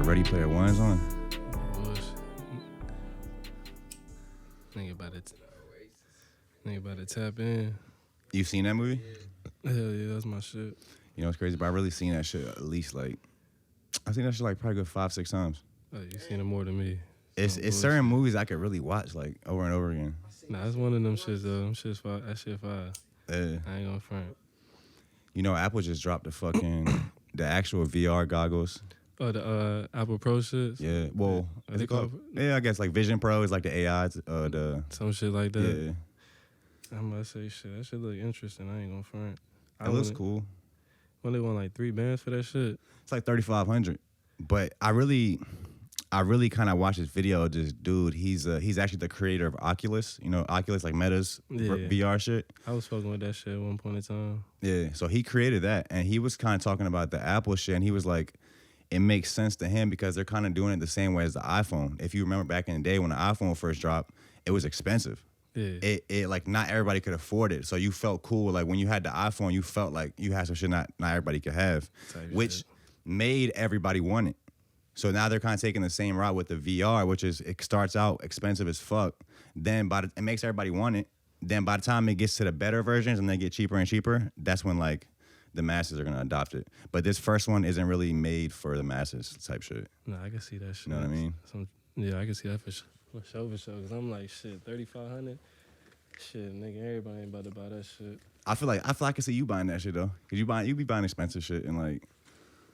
Ready Player One's on? Nigga about to tap in. You seen that movie? Hell yeah, that's my shit. You know what's crazy? But I really seen that shit at least like, I've seen that shit like probably good 5-6 times. Oh, you seen it more than me. It's certain movies I could really watch like over and over again. Nah, it's one of them shits though. Them shit's fire. That shit fire. Yeah. I ain't gonna front. You know, Apple just dropped the actual VR goggles. Oh, the Apple Pro shits? Yeah. Well, is it called? Yeah, I guess like Vision Pro is like the AI. Some shit like that. Yeah. I'm about to say shit. That shit look interesting. I ain't gonna front. It looks cool. When they want like $3 for that shit? It's like $3,500. But I really kind of watched this video of this dude. He's actually the creator of Oculus. You know, Oculus, like Meta's VR shit. I was fucking with that shit at one point in time. Yeah, so he created that, and he was kind of talking about the Apple shit, and he was like, it makes sense to him because they're kind of doing it the same way as the iPhone. If you remember back in the day when the iPhone first dropped, it was expensive. Yeah. It like not everybody could afford it, so you felt cool. Like when you had the iPhone, you felt like you had some shit not everybody could have, which made everybody want it. So now they're kind of taking the same route with the VR, which is it starts out expensive as fuck. Then it makes everybody want it. Then by the time it gets to the better versions and they get cheaper and cheaper, that's when like the masses are gonna adopt it. But this first one isn't really made for the masses type shit. Nah, I can see that shit. You know what I mean? Yeah, I can see that for sure. Cause I'm like shit, $3,500. Shit, nigga, everybody ain't about to buy that shit. I feel like I can see you buying that shit though, cause you be buying expensive shit and like.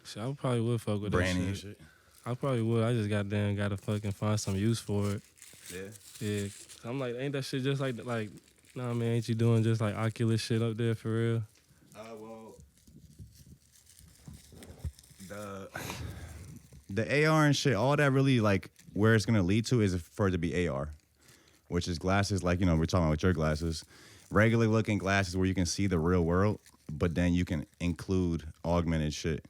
Shit, I probably would fuck with branding that shit. I probably would. I just gotta fucking find some use for it. Yeah. Yeah. I'm like, ain't that shit just like, nah, man, ain't you doing just like Oculus shit up there for real? Well, the AR and shit, all that really like where it's gonna lead to is for it to be AR, which is glasses like, you know, we're talking about with your glasses, regular looking glasses where you can see the real world, but then you can include augmented shit.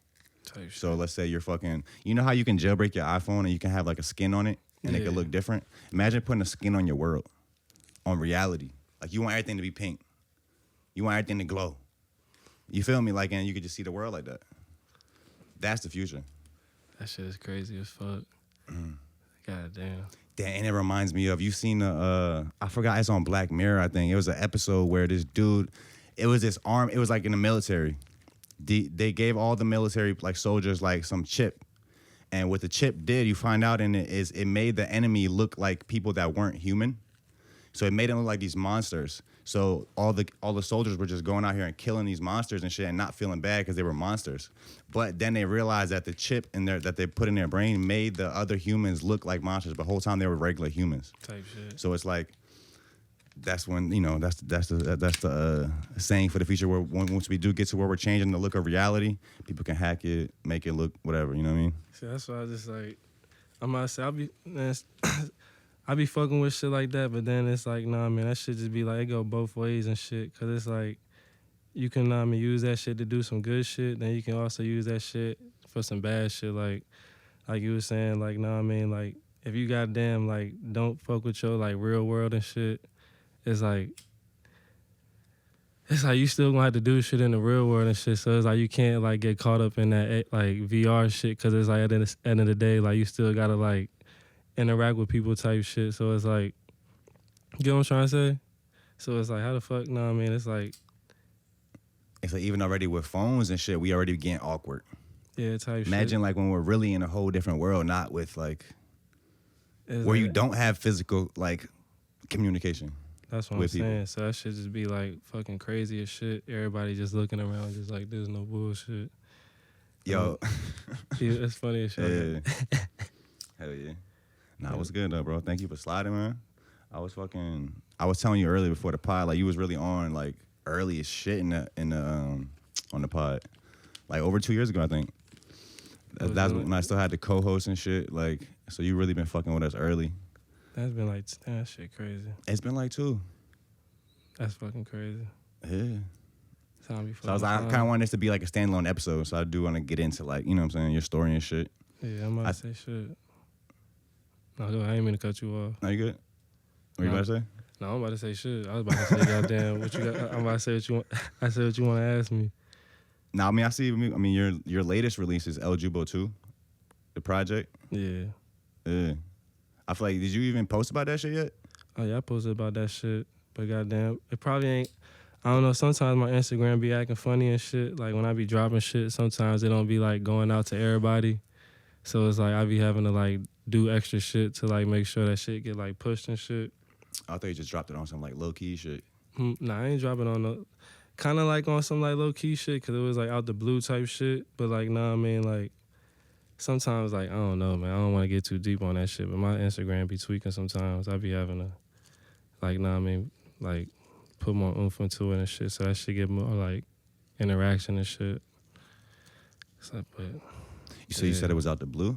So let's say you're fucking, you know how you can jailbreak your iPhone and you can have like a skin on it and it can look different? Imagine putting a skin on your world, on reality. Like you want everything to be pink. You want everything to glow. You feel me? Like, and you could just see the world like that. That's the future. That shit is crazy as fuck. God damn. And it reminds me of, you seen I forgot, it's on Black Mirror, I think. It was an episode where this dude, it was like in the military. They gave all the military like soldiers like some chip, and what the chip did, you find out in it is it made the enemy look like people that weren't human, so it made them look like these monsters. So all the soldiers were just going out here and killing these monsters and shit and not feeling bad because they were monsters. But then they realized that the chip that they put in their brain made the other humans look like monsters, but the whole time they were regular humans. Type shit. So it's like, that's when, you know, that's the saying for the future where once we do get to where we're changing the look of reality, people can hack it, make it look whatever, you know what I mean? See, that's why I just like, I'm about to say, I be fucking with shit like that, but then it's like, nah, man, that shit just be like, it go both ways and shit, cause it's like, you can, use that shit to do some good shit, then you can also use that shit for some bad shit, like you was saying, like, like, if you goddamn, like, don't fuck with your, like, real world and shit, it's like you still gonna have to do shit in the real world and shit. So it's like you can't like get caught up in that like VR shit, because it's like at the end of the day, like you still gotta like interact with people type shit. So it's like, you know what I'm trying to say? So it's like, how the fuck? It's like even already with phones and shit, we already getting awkward. Yeah, type shit. Imagine like when we're really in a whole different world, not with like it's where like, you don't have physical like communication. That's what I'm saying. So that shit just be like fucking crazy as shit. Everybody just looking around just like there's no bullshit. Yo. Yeah, it's funny as shit. Yeah. Hell yeah. Nah, what's good though, bro? Thank you for sliding, man. I was telling you earlier before the pod, like you was really on like early as shit in the on the pod. Like over 2 years ago, I think. That's when I still had the co-host and shit. Like, so you really been fucking with us early. That's been like, that shit crazy. It's been like 2. That's fucking crazy. Yeah. So I kind of want this to be like a standalone episode, so I do want to get into like, you know what I'm saying, your story and shit. Yeah, I'm about to say shit. No, go ahead. I ain't mean to cut you off. No, you good? What you about to say? No, I'm about to say shit. I was about to say goddamn what you got. I'm about to say what you want. I said what you want to ask me. Nah, I mean, your latest release is El Jubo 2. the project. Yeah. Yeah. I feel like, did you even post about that shit yet? Oh yeah, I posted about that shit, but goddamn, it probably ain't. I don't know. Sometimes my Instagram be acting funny and shit. Like when I be dropping shit, sometimes it don't be like going out to everybody. So it's like I be having to like do extra shit to like make sure that shit get like pushed and shit. I thought you just dropped it on some like low key shit. Nah, I ain't dropping on no. Kind of like on some like low key shit because it was like out the blue type shit. But like, nah, I mean like. Sometimes, like, I don't know, man. I don't want to get too deep on that shit, but my Instagram be tweaking sometimes. I be having to, like, nah, I mean, like, put more oomph into it and shit, so that shit get more, like, interaction and shit. So, but, You said it was out the blue?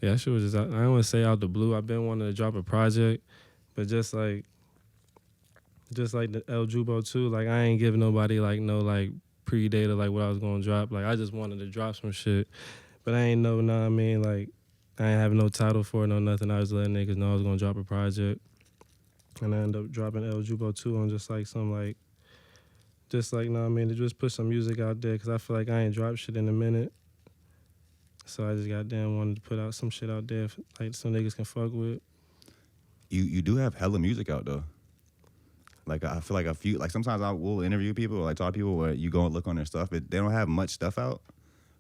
Yeah, that shit was just, I don't want to say out the blue. I've been wanting to drop a project, but just like the El Jubo too, like, I ain't giving nobody, like, no, like, pre-data, like, what I was going to drop. Like, I just wanted to drop some shit. But I ain't know, nah, I mean, like, I ain't have no title for it, no nothing. I was letting niggas know I was gonna drop a project. And I ended up dropping El Jubo 2 on just like some, like, nah, I mean, to just put some music out there, because I feel like I ain't dropped shit in a minute. So I just goddamn wanted to put out some shit out there, like, some niggas can fuck with. You do have hella music out, though. Like, I feel like a few, like, sometimes I will interview people or, like, talk to people where you go and look on their stuff, but they don't have much stuff out.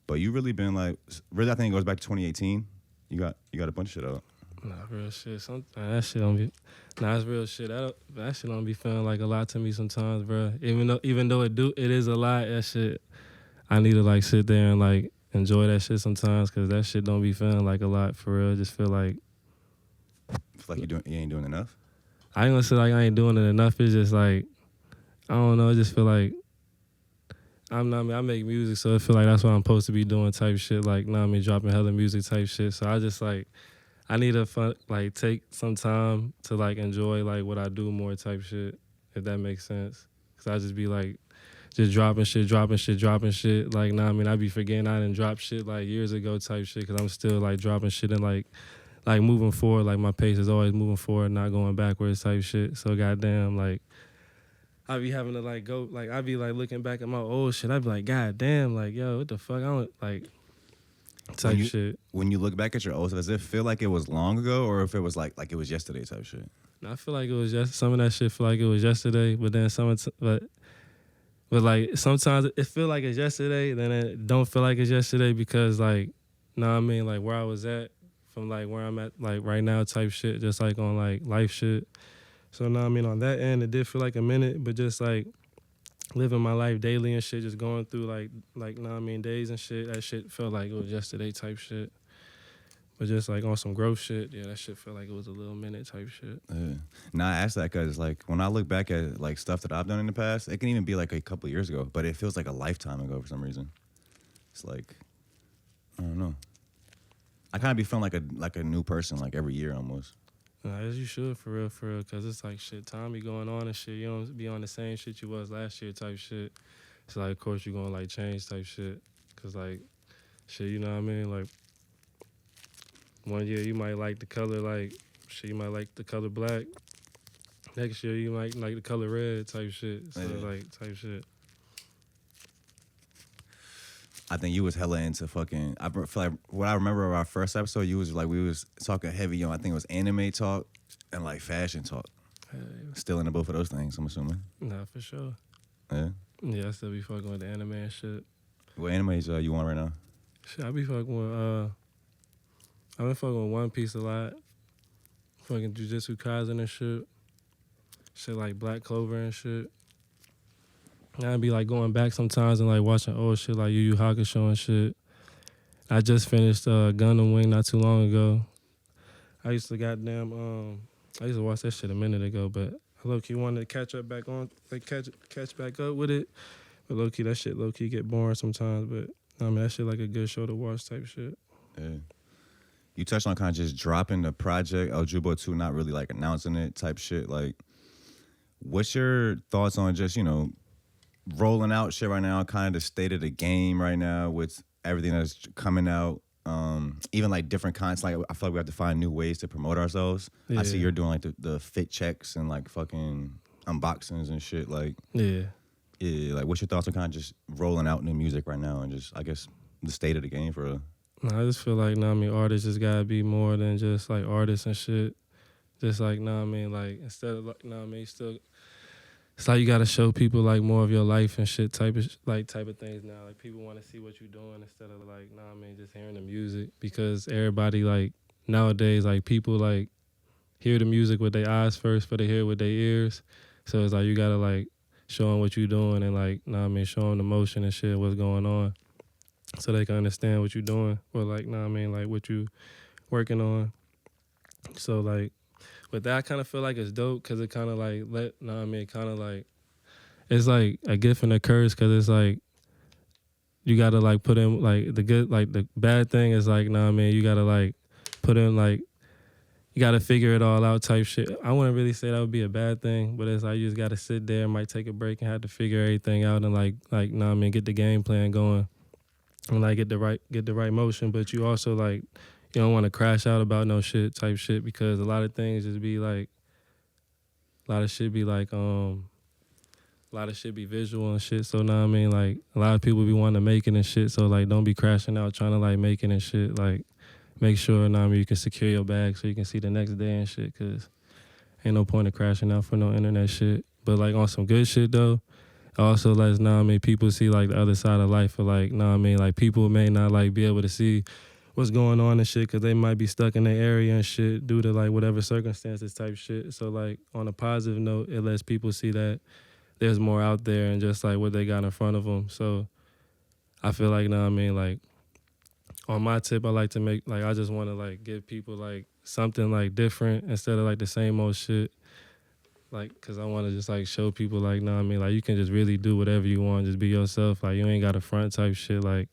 But you really been like, really, I think it goes back to 2018. You got a bunch of shit out. Nah, real shit. That shit don't be. Nah, it's real shit. That shit don't be feeling like a lot to me sometimes, bro. Even though it is a lot. That shit, I need to like sit there and like enjoy that shit sometimes, cause that shit don't be feeling like a lot for real. Just feel like you ain't doing enough. I ain't gonna say like I ain't doing it enough. It's just like I don't know. I just feel like. I make music, so I feel like that's what I'm supposed to be doing type shit. Like, nah, I mean, dropping hella music type shit. So I just, like, I need to, like, take some time to, like, enjoy, like, what I do more type shit, if that makes sense. Because I just be, like, just dropping shit. Like, nah, I mean, I be forgetting I didn't drop shit, like, years ago type shit, because I'm still, like, dropping shit and, like, moving forward. Like, my pace is always moving forward, not going backwards type shit. So, goddamn, like, I be having to, like, go, like, I be, like, looking back at my old shit. I be like, God damn, like, yo, what the fuck? I don't, like, type shit. When you look back at your old stuff, does it feel like it was long ago, or if it was, like it was yesterday type shit? I feel like it was just, some of that shit feel like it was yesterday, but then but like, sometimes it feel like it's yesterday, then it don't feel like it's yesterday because, like, I mean, like, where I was at from, like, where I'm at, like, right now type shit, just, like, on, like, life shit. So, I mean, on that end, it did feel like a minute, but just, like, living my life daily and shit, just going through, like, I mean, days and shit, that shit felt like it was yesterday type shit. But just, like, on some growth shit, yeah, that shit felt like it was a little minute type shit. Yeah. Now, I ask that because, like, when I look back at, like, stuff that I've done in the past, it can even be, like, a couple years ago, but it feels like a lifetime ago for some reason. It's like, I don't know. I kind of be feeling like a new person, like, every year almost. Nah, as you should, for real, because it's like shit, time be going on and shit. You don't be on the same shit you was last year type shit. So, like, of course, you're going to, like, change type shit. Because, like, shit, you know what I mean? Like, one year you might like the color, like, shit, you might like the color black. Next year you might like the color red type shit. So, like, type shit. I think you was hella into fucking. I feel like what I remember of our first episode, you was like we was talking heavy on. I think it was anime talk and like fashion talk. Still into both of those things, I'm assuming. Nah, for sure. Yeah. Yeah, I still be fucking with the anime and shit. What animes you want right now? Shit, I be fucking with. I've been fucking with One Piece a lot. Fucking Jujutsu Kaisen and shit. Shit like Black Clover and shit. I'd be like going back sometimes and like watching old shit like Yu Yu Hakusho and shit. I just finished Gundam Wing not too long ago. I used to watch that shit a minute ago, but I low-key wanted to catch up back on, like catch back up with it. But low-key, that shit low-key get boring sometimes, but I mean, that shit like a good show to watch type shit. Yeah. You touched on kind of just dropping the project, El Jubo 2, not really like announcing it type shit. Like, what's your thoughts on just, you know, rolling out shit right now, kind of the state of the game right now with everything that's coming out, even like different kinds. Like I feel like we have to find new ways to promote ourselves. Yeah. I see you're doing like the fit checks and like fucking unboxings and shit. Like yeah. Like what's your thoughts on kind of just rolling out new music right now and just I guess the state of the game for real? Nah, I just feel like, nah, I mean, artists just gotta be more than just like artists and shit. Just like, nah, I mean, like instead of like, nah, I mean, still, it's like you gotta show people like more of your life and shit type of things now. Like people want to see what you're doing instead of like, nah, I mean, just hearing the music because everybody like nowadays like people like hear the music with their eyes first, but they hear it with their ears. So it's like you gotta like show them what you're doing and like, nah, I mean, show them the motion and shit, what's going on, so they can understand what you're doing or like, nah, I mean, like what you working on. So like. But that I kind of feel like it's dope because it kind of like kind of like it's like a gift and a curse because it's like you gotta like put in like the good, like the bad thing is like you gotta like put in like you gotta figure it all out type shit. I wouldn't really say that would be a bad thing, but it's like you just gotta sit there, might take a break and have to figure everything out and like get the game plan going and like get the right motion. But you also like. You don't want to crash out about no shit type shit because a lot of things just be like, a lot of shit be visual and shit. So now I mean like a lot of people be wanting to make it and shit. So like don't be crashing out trying to like make it and shit. Like make sure you can secure your bag so you can see the next day and shit. Cause ain't no point of crashing out for no internet shit. But like on some good shit though, also lets people see like the other side of life. Or like like people may not like be able to see what's going on and shit because they might be stuck in their area and shit due to like whatever circumstances type shit. So like on a positive note, it lets people see that there's more out there and just like what they got in front of them. So I feel like like on my tip, I like to make like I just want to like give people like something like different instead of like the same old shit. Like, cause I want to just like show people like like you can just really do whatever you want, just be yourself. Like you ain't got a front type shit. Like.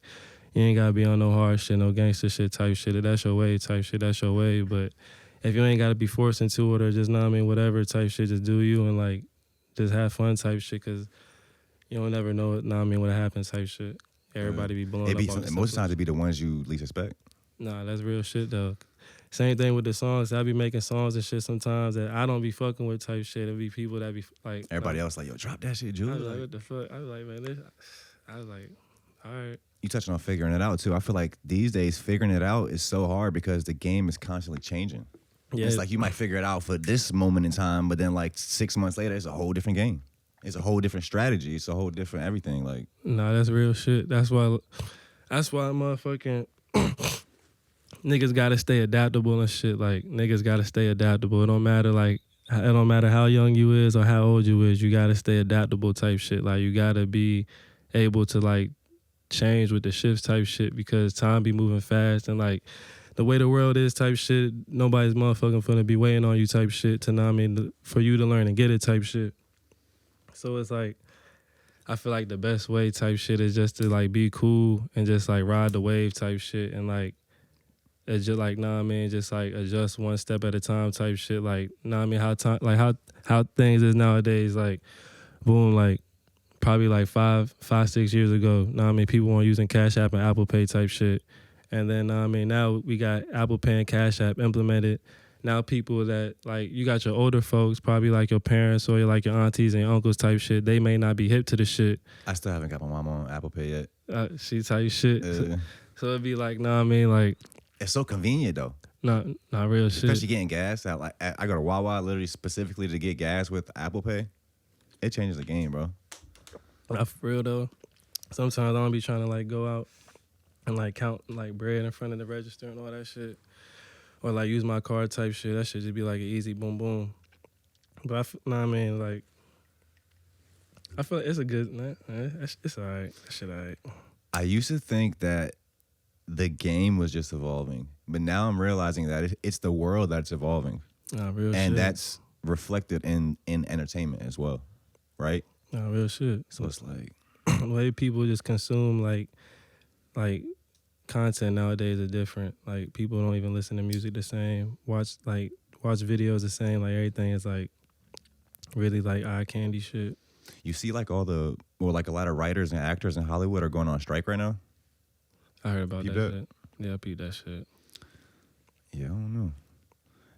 You ain't gotta be on no hard shit, no gangster shit type shit. If that's your way type shit, that's your way. But if you ain't gotta be forced into it or just, whatever type shit, just do you and like just have fun type shit because you don't never know what happens type shit. Everybody be blowing up on most times it be the ones you least expect. Nah, that's real shit though. Same thing with the songs. I be making songs and shit sometimes that I don't be fucking with type shit. It be people that be like... Everybody else like, yo, drop that shit, Jubo. I was like, what the fuck? I was like, man, I was like, all right. You touching on figuring it out too. I feel like these days figuring it out is so hard because the game is constantly changing. Yeah. It's like you might figure it out for this moment in time, but then like 6 months later, it's a whole different game. It's a whole different strategy. It's a whole different everything. Like, nah, that's real shit. That's why motherfucking niggas gotta stay adaptable and shit. Like niggas gotta stay adaptable. It don't matter how young you is or how old you is. You gotta stay adaptable type shit. Like you gotta be able to like change with the shifts type shit because time be moving fast and like the way the world is type shit, nobody's motherfucking finna be waiting on you type shit to for you to learn and get it type shit. So it's like I feel like the best way type shit is just to like be cool and just like ride the wave type shit and like it's just like just like adjust one step at a time type shit. Like how things is nowadays, like boom, like probably like 5-6 years ago, people weren't using Cash App and Apple Pay type shit. And then, now we got Apple Pay and Cash App implemented. Now people that, like, you got your older folks, probably like your parents or like your aunties and your uncles type shit, they may not be hip to the shit. I still haven't got my mom on Apple Pay yet. She type shit. So it'd be like, like... It's so convenient, though. Not real shit. Especially getting gas. I go to Wawa literally specifically to get gas with Apple Pay. It changes the game, bro. Not for real though. Sometimes I don't be trying to like go out and like count like bread in front of the register and all that shit, or like use my card type shit. That shit just be like an easy boom boom. But like I feel like it's a good man. It's alright. That shit alright. I used to think that the game was just evolving, but now I'm realizing that it's the world that's evolving, real and shit. that's reflected in entertainment as well, right? Real shit. So it's like the way people just consume like content nowadays is different. Like people don't even listen to music the same. Watch videos the same. Like everything is like really like eye candy shit. You see like a lot of writers and actors in Hollywood are going on strike right now. I heard about that shit. Yeah, I peeped that shit. Yeah, I don't know.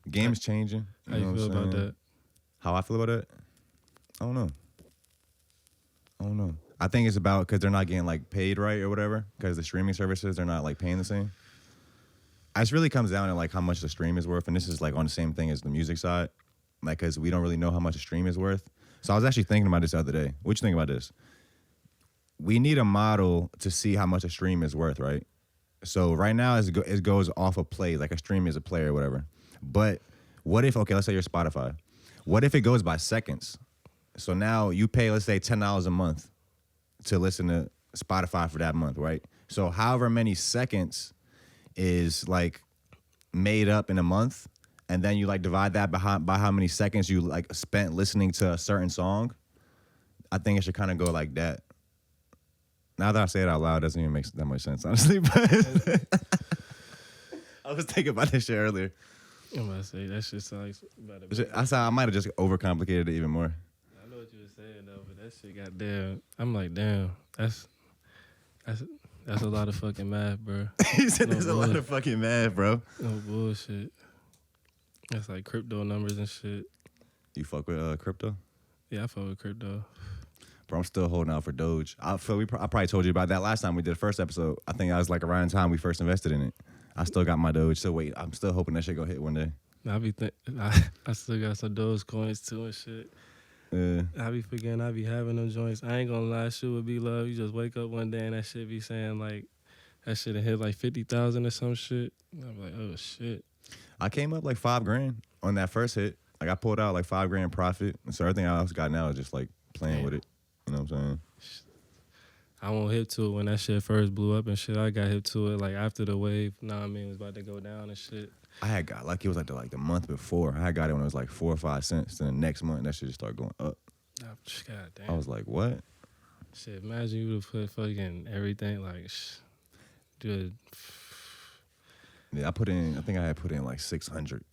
Game's changing. How you feel about that? How I feel about it? I don't know. I think it's about because they're not getting like paid right or whatever because the streaming services they're not like paying the same. it really comes down to like how much the stream is worth, and this is like on the same thing as the music side, like because we don't really know how much a stream is worth. So I was actually thinking about this the other day. What you think about this? We need a model to see how much a stream is worth, right? So right now it goes off of plays, like a stream is a play or whatever. But what if, okay, let's say you're Spotify. What if it goes by seconds? So now you pay, let's say, $10 a month to listen to Spotify for that month, right? So however many seconds is like made up in a month, and then you like divide that by how many seconds you like spent listening to a certain song. I think it should kind of go like that. Now that I say it out loud, it doesn't even make that much sense, honestly. But I was thinking about this shit earlier. I'm about to say that shit sounds about I said I might have just overcomplicated it even more. I know what you were saying though, but that shit got damn. I'm like, damn, that's a lot of fucking math, bro. He said there's a lot of fucking math, bro. No bullshit. That's like crypto numbers and shit. You fuck with crypto? Yeah, I fuck with crypto. Bro, I'm still holding out for Doge. I probably told you about that last time we did the first episode. I think I was like around the time we first invested in it. I still got my Doge. So wait, I'm still hoping that shit go hit one day. I still got some Doge coins too and shit. I be forgetting I be having them joints. I ain't gonna lie, shit would be love. You just wake up one day and that shit be saying like that shit hit like 50,000 or some shit. I'm like, oh shit. I came up like $5,000 on that first hit. Like I pulled out like $5,000 profit. So everything I else got now is just like playing with it. You know what I'm saying? I won't hip to it when that shit first blew up and shit. I got hip to it like after the wave. Know what I mean? It was about to go down and shit. I had got like it was like the month before. I had got it when it was like 4 or 5 cents. Then the next month that shit just started going up. God damn. I was like, what? Shit, imagine you would put fucking everything like, dude. Yeah, I think I had put in like 600.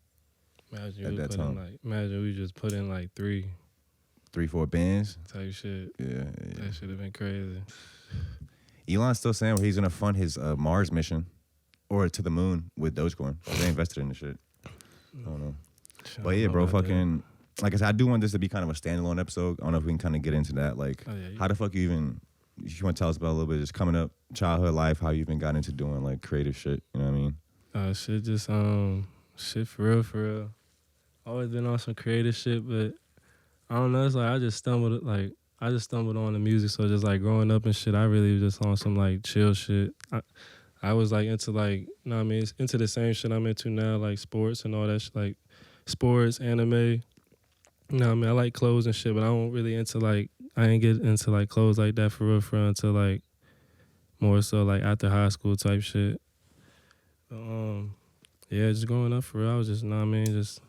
Imagine at we that put time. in like, imagine we just put in like 3-4 bands type shit. Yeah. That should have been crazy. Elon's still saying he's gonna fund his Mars mission or to the moon with Dogecoin. They invested in the shit. I don't know. But yeah, bro, fucking like I said, I do want this to be kind of a standalone episode. I don't know if we can kind of get into that. Like, how the fuck you even? If you want to tell us about a little bit, just coming up, childhood life, how you even got into doing like creative shit. You know what I mean? Shit, just shit for real. Always been on some creative shit, but I don't know. It's like I just stumbled on the music. So just like growing up and shit, I really was just on some like chill shit. I was like into like, you know what I mean, it's into the same shit I'm into now, like sports and all that shit, like sports, anime. You know what I mean? I like clothes and shit, but I don't really into like, I ain't get into like clothes like that for real until like more so like after high school type shit. Yeah, just growing up for real, I was just, you know what I mean, just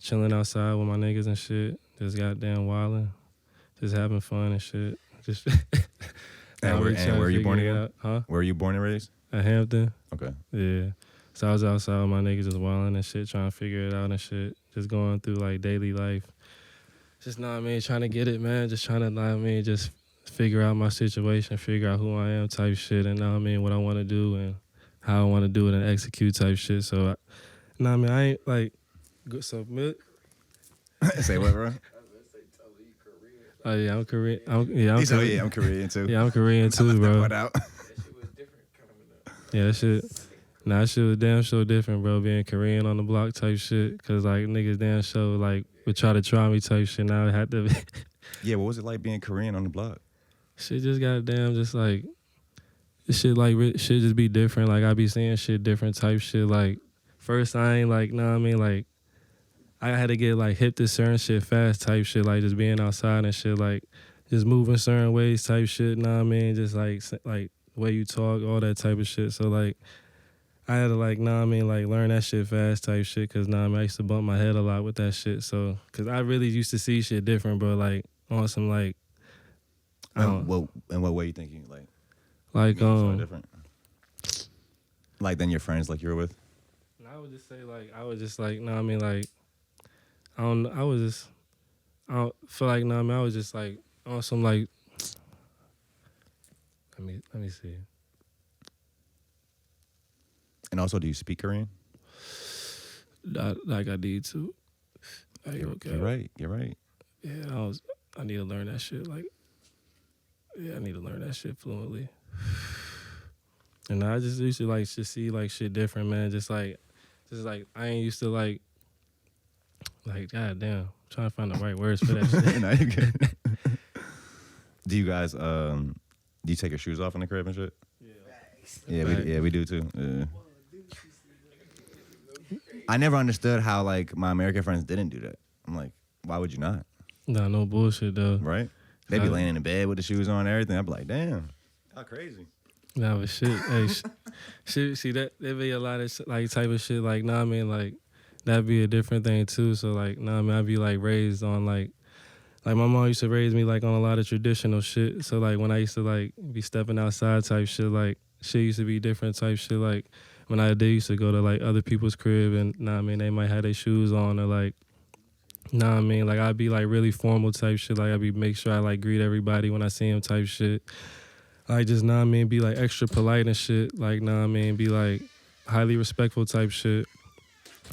chilling outside with my niggas and shit, just goddamn wilding, just having fun and shit. Just and where are you born again? Huh? Where are you born and raised? At Hampton. Okay. Yeah. So I was outside with my niggas just wilding and shit, trying to figure it out and shit, just going through like daily life. Just, know what I mean, trying to get it, man, just trying to, know what I mean, just figure out my situation, figure out who I am type shit, and know what I mean, what I want to do and how I want to do it and execute type shit. So, know what I mean, I ain't like, so, say what, bro? Oh yeah, I'm Korean. I'm Korean too. Yeah, I'm Korean too, bro. That shit was different coming up. Yeah, that shit was damn sure different, bro. Being Korean on the block type shit, cause like niggas damn sure like would try to try me type shit. Now it had to be. Yeah, what was it like being Korean on the block? Shit just goddamn just like shit like shit just be different. Like I be seeing shit different type shit. Like first I ain't like, know what I mean, like. I had to get like hip to certain shit fast type shit, like just being outside and shit, like just moving certain ways type shit, know what I mean? Just like the way you talk, all that type of shit. So like I had to like, know what I mean, like learn that shit fast type shit, cause know what I mean, I used to bump my head a lot with that shit. So cause I really used to see shit different, bro, like on some like in what way you thinking like different? Like than your friends like you were with? I would just say like know what I mean, like I don't feel like, know what I mean, I was just like on some like, let me see. And also, do you speak Korean? Like I need to. Like, You're right. Yeah, I need to learn that shit. Like, yeah, I need to learn that shit fluently. And I just used to like just see like shit different, man. Just like I ain't used to like goddamn, I'm trying to find the right words for that shit. No, you good. Do you guys do you take your shoes off in the crib and shit? Yeah, we do too. Yeah. I never understood how like my American friends didn't do that. I'm like, why would you not? Nah, no bullshit though. Right? They be laying in the bed with the shoes on and everything. I'd be like, damn, how crazy. Nah, but shit, hey, shit, see that there be a lot of like type of shit like, nah, I mean, like that'd be a different thing too. So like, nah, I mean, I'd be like raised on like my mom used to raise me like on a lot of traditional shit. So like when I used to like be stepping outside type shit, like shit used to be different type shit. Like when I did used to go to like other people's crib and nah, I mean, they might have their shoes on or like, nah, I mean, like I'd be like really formal type shit. Like I'd be make sure I like greet everybody when I see them type shit. Like just, nah, I mean, be like extra polite and shit. Like, nah, I mean, be like highly respectful type shit.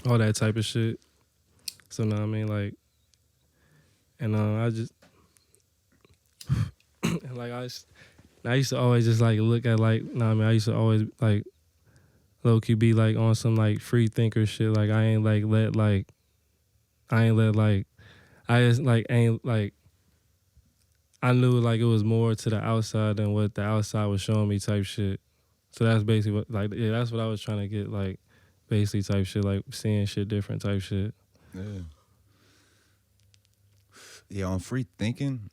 All that type of shit. So, nah, I mean, like, and I just, and like I used to always just like look at like, nah, I mean, I used to always like low key be like on some like free thinker shit. Like I just like ain't like, I knew like it was more to the outside than what the outside was showing me type shit. So that's basically what like, yeah, that's what I was trying to get, like basically type shit, like seeing shit different type shit. Yeah. Yeah, on free thinking,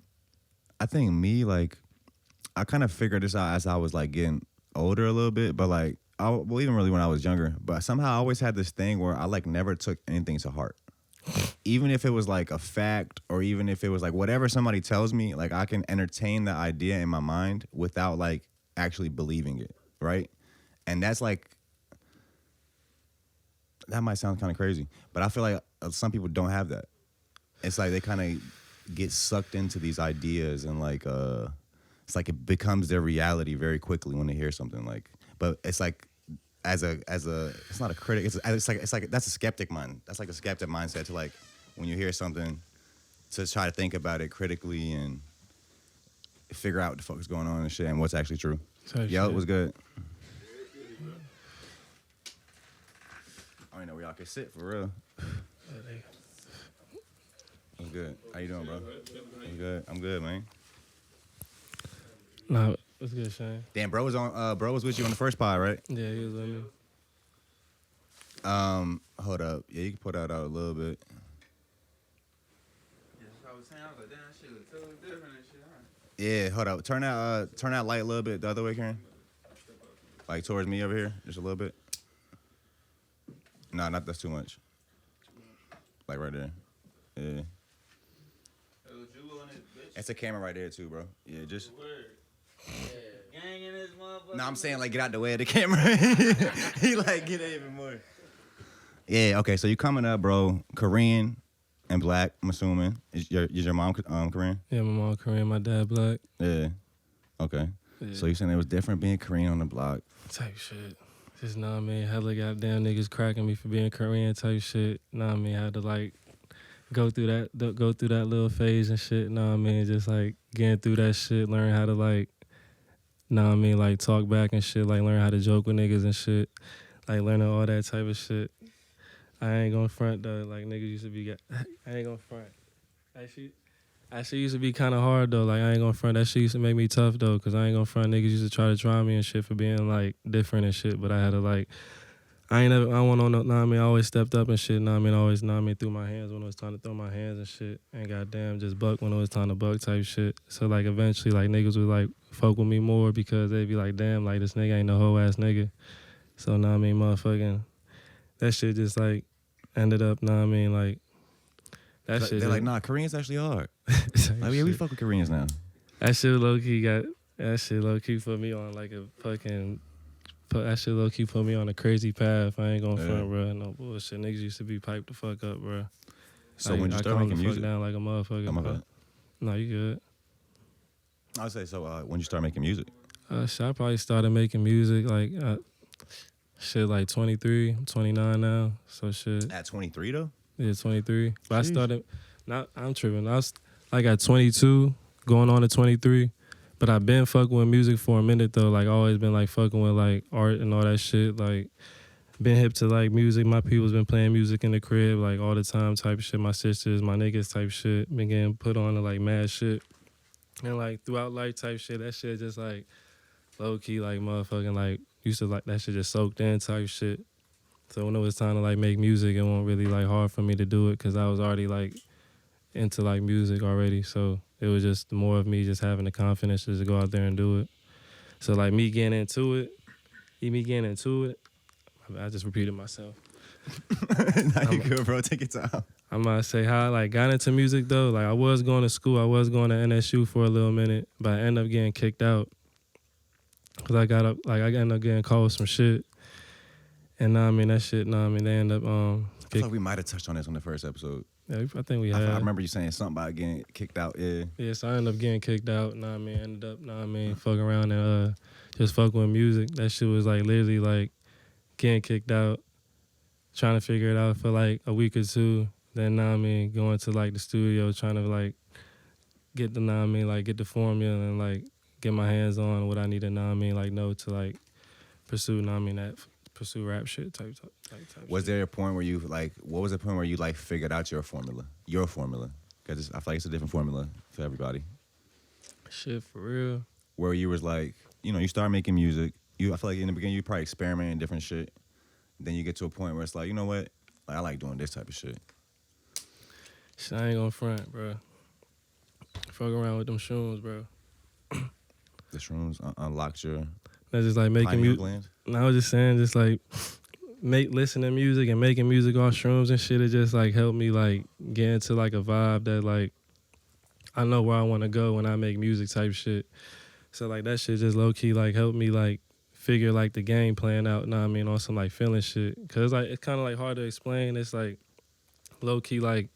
I think me, like, I kind of figured this out as I was like getting older a little bit, but like, well, even really when I was younger, but somehow I always had this thing where I like never took anything to heart. Even if it was like a fact or even if it was like whatever somebody tells me, like I can entertain the idea in my mind without like actually believing it, right? And that's like, that might sound kind of crazy, but I feel like some people don't have that. It's like they kind of get sucked into these ideas and like, it's like it becomes their reality very quickly when they hear something like, but it's like, as a it's not a critic, it's like that's a skeptic mind. That's like a skeptic mindset to like when you hear something to try to think about it critically and figure out what the fuck is going on and shit and what's actually true. Yo, it was good. I don't know where y'all can sit for real. I'm good. How you doing, bro? I'm good. I'm good, man. Nah, what's good, Shane? Damn, bro was with you on the first pod, right? Yeah, he was with me. Hold up. Yeah, you can put that out a little bit. Yeah, that's what I was saying. I was like, damn, that shit was totally different and shit, huh? Yeah, hold up. Turn that light a little bit the other way, Karen. Like towards me over here, just a little bit. Nah, not that's too much. Like right there. Yeah. It was Jubo and his bitch. It's a camera right there too, bro. Yeah, just. Word. Yeah. Gang in this motherfucker. Nah, I'm saying like get out the way of the camera. He like get it even more. Yeah. Okay. So you coming up, bro? Korean and black. I'm assuming. Is your mom Korean? Yeah, my mom Korean, my dad black. Yeah. Okay. Yeah. So you saying it was different being Korean on the block? Type shit. Just, nah, I mean, hella goddamn niggas cracking me for being Korean type shit. Nah, I mean, had to like go through that little phase and shit. Nah, I mean, just like getting through that shit, learn how to like, nah, I mean, like talk back and shit, like learn how to joke with niggas and shit, like learning all that type of shit. I ain't gonna front though, like niggas used to be, I ain't gonna front. Actually used to be kind of hard though, like I ain't gonna front. That shit used to make me tough though, cause I ain't gonna front. Niggas used to try me and shit for being like different and shit, but I had to like, I went on no, nah, I mean, I always stepped up and shit, nah, I mean, always, nah, I mean, threw my hands when it was time to throw my hands and shit, and goddamn, just buck when it was time to buck type shit. So like eventually, like niggas would like fuck with me more because they'd be like, damn, like this nigga ain't no hoe ass nigga. So nah, I mean, motherfucking, that shit just like ended up, nah, I mean, like, that shit. They're like, nah, Korean's actually hard. Like, yeah, we fuck with Koreans now. That shit low key put me on like a fucking. That shit low key put me on a crazy path. I ain't gonna front, bro. No bullshit. Niggas used to be piped the fuck up, bro. So when you start making music, down like a motherfucker. I'm about. No, you good. I would say so. When you start making music, Shit, I probably started making music like shit like 23. I'm 29 now. So shit. at 23 though. Yeah, 23. But I Jeez. started. I'm tripping. I was like at 22, going on to 23. But I've been fucking with music for a minute though. Like always been like fucking with like art and all that shit. Like been hip to like music. My people's been playing music in the crib like all the time type shit. My sisters, my niggas type shit. Been getting put on to like mad shit. And like throughout life type shit, that shit just like low key like motherfucking like used to like that shit just soaked in type shit. So when it was time to like make music, it wasn't really like hard for me to do it because I was already like into like music already. So it was just more of me just having the confidence just to go out there and do it. So like me getting into it, I just repeated myself. Now you good, bro. Take your time. I'm gonna say how I like got into music though. Like I was going to school, I was going to NSU for a little minute, but I ended up getting kicked out because I ended up getting called with some shit. And that shit, they end up I feel like we might have touched on this on the first episode. Yeah, I think we had. I remember you saying something about getting kicked out. Yeah. Yeah, so I ended up getting kicked out. Ended up, fucking around and just fucking with music. That shit was like literally like getting kicked out, trying to figure it out for like a week or two. Then going to like the studio, trying to like get the get the formula and like get my hands on what I need to know to like pursue pursue rap shit type. Was there a point where you like? What was the point where you like figured out your formula? Because I feel like it's a different formula for everybody. Shit, for real. Where you was like, you start making music. I feel like in the beginning you probably experimenting different shit. Then you get to a point where it's like, you know what? Like, I like doing this type of shit. Shit, I ain't gonna front, bro. Fuck around with them shrooms, bro. The shrooms unlocked your. That's just like making music. I was just saying, just like listening to music and making music off shrooms and shit. It just like helped me like get into like a vibe that like I know where I want to go when I make music type shit. So like that shit just low key like helped me like figure like the game plan out. On some like feeling shit. Cause like it's kind of like hard to explain. It's like low key like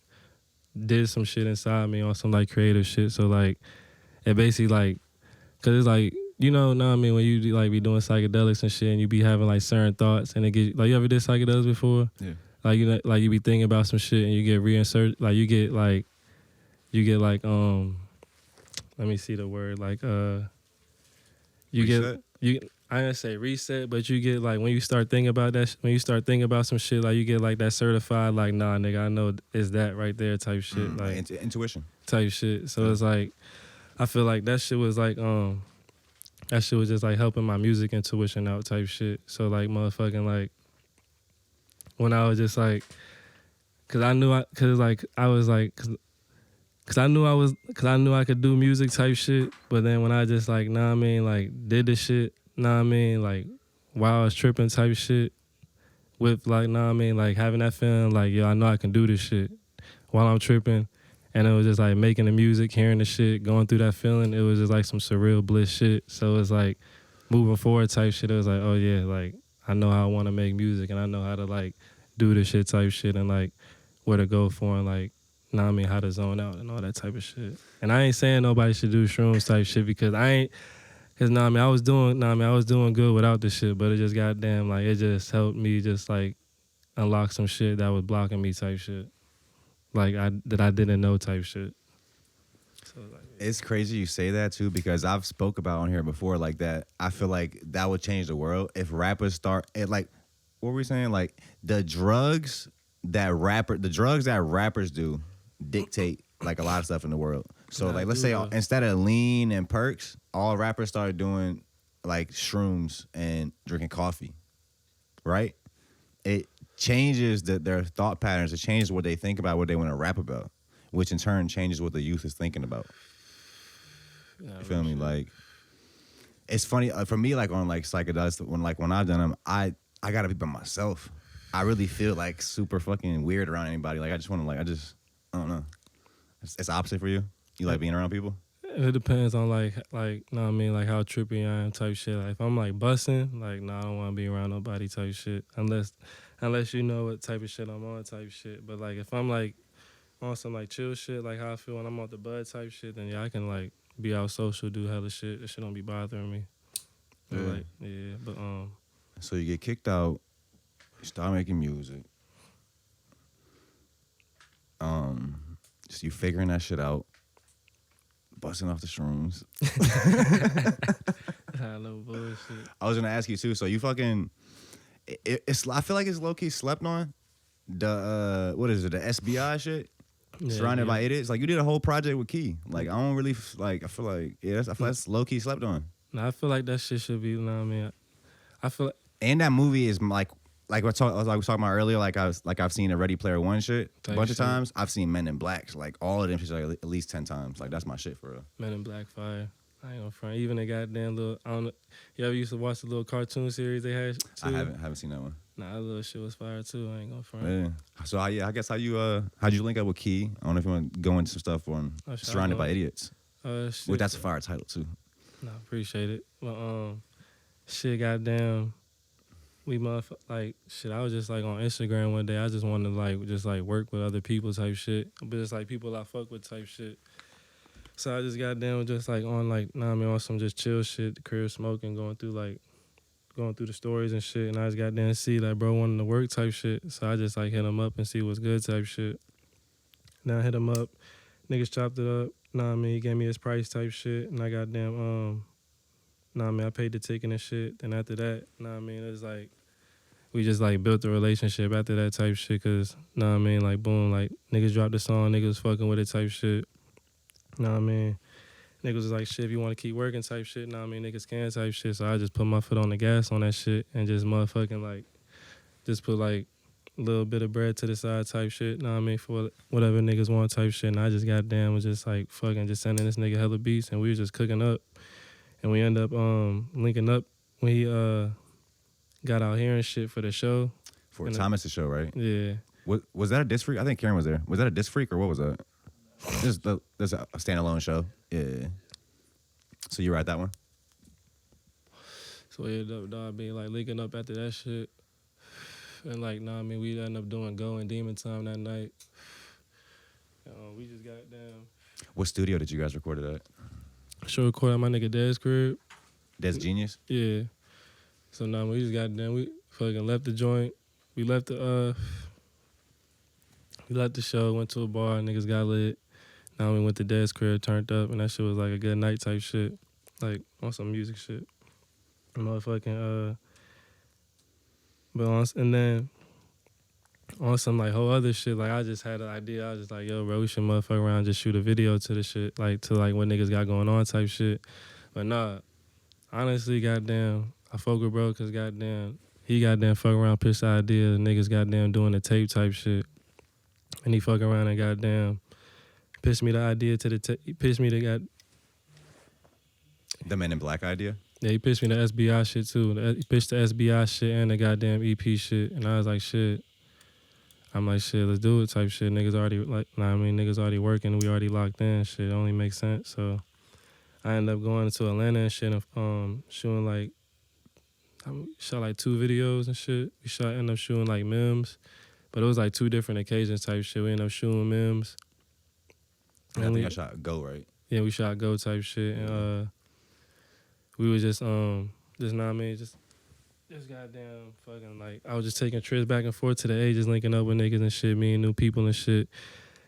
did some shit inside me on some like creative shit. So like it basically like, cause it's like. When you like be doing psychedelics and shit and you be having like certain thoughts and it get like you ever did psychedelics before? Yeah. Like like you be thinking about some shit and you get reinserted like you get like let me see the word like Reset? I didn't say reset, but you get like when you start thinking about that when you start thinking about some shit like you get like that certified like nah nigga I know it's that right there type shit like intuition type shit. So it's like I feel like that shit was like that shit was just like helping my music intuition out type shit. So like motherfucking like when I was just like, cause I knew I could do music type shit. But then when I just like, like did the shit, like while I was tripping type shit with like, like having that feeling like, yo, I know I can do this shit while I'm tripping. And it was just like making the music, hearing the shit, going through that feeling. It was just like some surreal bliss shit. So it was like moving forward type shit. It was like, oh yeah, like I know how I want to make music and I know how to like do this shit type shit and like where to go for and like, how to zone out and all that type of shit. And I ain't saying nobody should do shrooms type shit because I was doing good without this shit, but it just goddamn like it just helped me just like unlock some shit that was blocking me type shit. Like I didn't know type shit. So like, yeah. It's crazy you say that too because I've spoke about on here before like that. I feel like that would change the world if rappers start like what were we saying like the drugs that rappers do dictate like a lot of stuff in the world. So like let's say instead of lean and perks, all rappers started doing like shrooms and drinking coffee, right? It changes their thought patterns. It changes what they think about, what they want to rap about, which in turn changes what the youth is thinking about. You feel me? Like, it's funny for me. Like on like psychedelics, when I've done them, I gotta be by myself. I really feel like super fucking weird around anybody. Like I just want to I don't know. It's opposite for you. You like being around people? It depends on like like how trippy I am type shit. Like if I'm like bussing, like I don't want to be around nobody type shit unless you know what type of shit I'm on type shit. But like if I'm like on some like chill shit, like how I feel when I'm off the bud type shit, then yeah, I can like be out social, do hella shit. That shit don't be bothering me. But So you get kicked out, you start making music. So you figuring that shit out. Busting off the shrooms. I know bullshit. I was gonna ask you too. So you fucking, it's I feel like it's low key slept on. The what is it? The SBI shit. Yeah, Surrounded by yeah. Idiots. Like you did a whole project with Key. Like I don't really like. I feel like I feel that's low key slept on. Nah, I feel like that shit should be. You know what I mean? I feel like And that movie is like we was talking about earlier. I've seen a Ready Player One shit a Type bunch of shit. times. I've seen Men in Blacks. Like all of them shit like at least 10 times. Like that's my shit for real. Men in Black Fire. I ain't gonna front. Even the goddamn little. I don't know. You ever used to watch the little cartoon series they had? Too? I haven't seen that one. Nah, that little shit was fire too. I ain't gonna front. Yeah. So I guess how'd you link up with Key? I don't know if you want to go into some stuff on Oh, shit, Surrounded I by know. Idiots. Shit. Well, that's a fire title too. Nah, appreciate it. But shit, goddamn, we like shit. I was just like on Instagram one day. I just wanted to like just like work with other people type shit, but it's like people I fuck with type shit. So I just got down just like on like nah, I mean on some just chill shit, the crib smoking, going through the stories and shit, and I just got down to see like bro wanting to work type shit. So I just like hit him up and see what's good type shit. Now I hit him up, niggas chopped it up. Nah, I mean he gave me his price type shit, and I got damn nah, I mean I paid the ticket and shit. Then after that, nah, I mean it was like we just like built a relationship after that type shit. Cause nah, I mean like boom, like niggas dropped the song, niggas fucking with it type shit. Nah, I mean niggas was like shit. If you want to keep working type shit, nah, I mean niggas can type shit. So I just put my foot on the gas on that shit and just motherfucking like just put like a little bit of bread to the side type shit. Nah, I mean for whatever niggas want type shit. And I just goddamn was just like fucking just sending this nigga hella beats and we was just cooking up. And we end up linking up when he got out here and shit for the show. For And Thomas' show, right? Yeah. Was that a Disc Freak? I think Karen was there. Was that a Disc Freak or what was that? This is a standalone show. Yeah. So you were at that one? So we ended up dog being like linking up after that shit. And like, nah, I mean we ended up doing Go and Demon Time that night. We just got down. What studio did you guys record it at? Show recorded at my nigga Dad's crib. Des Genius? Yeah. So now we just got down. We fucking left the joint. We left the show, went to a bar, niggas got lit. Now we went to Dad's crib, turned up, and that shit was like a good night type shit. Like on some music shit. Motherfucking and then on some like whole other shit, like I just had an idea. I was just like, yo, bro, we should motherfuck around and just shoot a video to the shit, like to like what niggas got going on type shit. But nah, honestly, goddamn, I fuck with bro, cause goddamn, he goddamn fuck around, pitch the idea, niggas goddamn doing the tape type shit. And he fuck around and goddamn pitched me the idea to the he pitched me the The Men in Black idea? yeah, he pitched me the SBI shit too. He pitched the SBI shit and the goddamn EP shit. And I was like, shit. I'm like, shit, let's do it type shit. Niggas already, like, nah, I mean, niggas already working. We already locked in. Shit, it only makes sense. So I ended up going to Atlanta and shit and shooting like, shot like 2 videos and shit. We ended up shooting like memes. But it was like 2 different occasions type shit. We ended up shooting memes. I think I shot Go, right? Yeah, we shot Go type shit. And we was just nah, I mean, just goddamn fucking like I was just taking trips back and forth to the A, just linking up with niggas and shit, meeting new people and shit,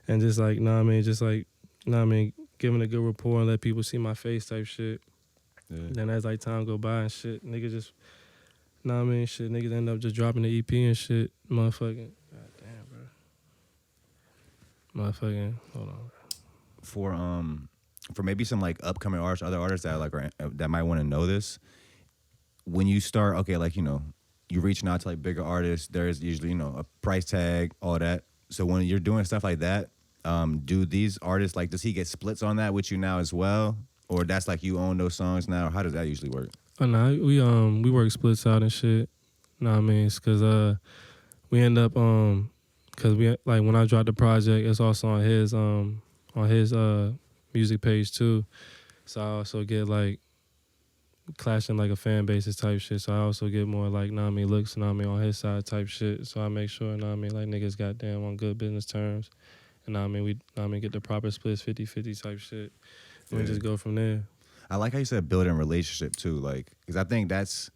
and just like nah, I mean, just like nah, I mean, giving a good rapport and let people see my face type shit. Yeah. Then as like time go by and shit, niggas just nah, I mean, shit, niggas end up just dropping the EP and shit, motherfucking. Goddamn, bro. Motherfucking. Hold on. For maybe some like upcoming artists, other artists that like that might want to know this. When you start, okay, like you're reaching out to like bigger artists. There's usually a price tag, all that. So when you're doing stuff like that, do these artists like does he get splits on that with you now as well, or that's like you own those songs now? Or how does that usually work? Oh no, we work splits out and shit. Know what I mean? It's cause we end up cause we like when I dropped the project, it's also on his music page too. So I also get like clashing like a fan bases type shit. So I also get more like know what I mean looks know what I mean on his side type shit. So I make sure know what I mean like niggas goddamn on good business terms. And know what I mean we know what I mean get the proper splits 50-50 type shit. And we just go from there. I like how you said building a relationship too, like because I think that's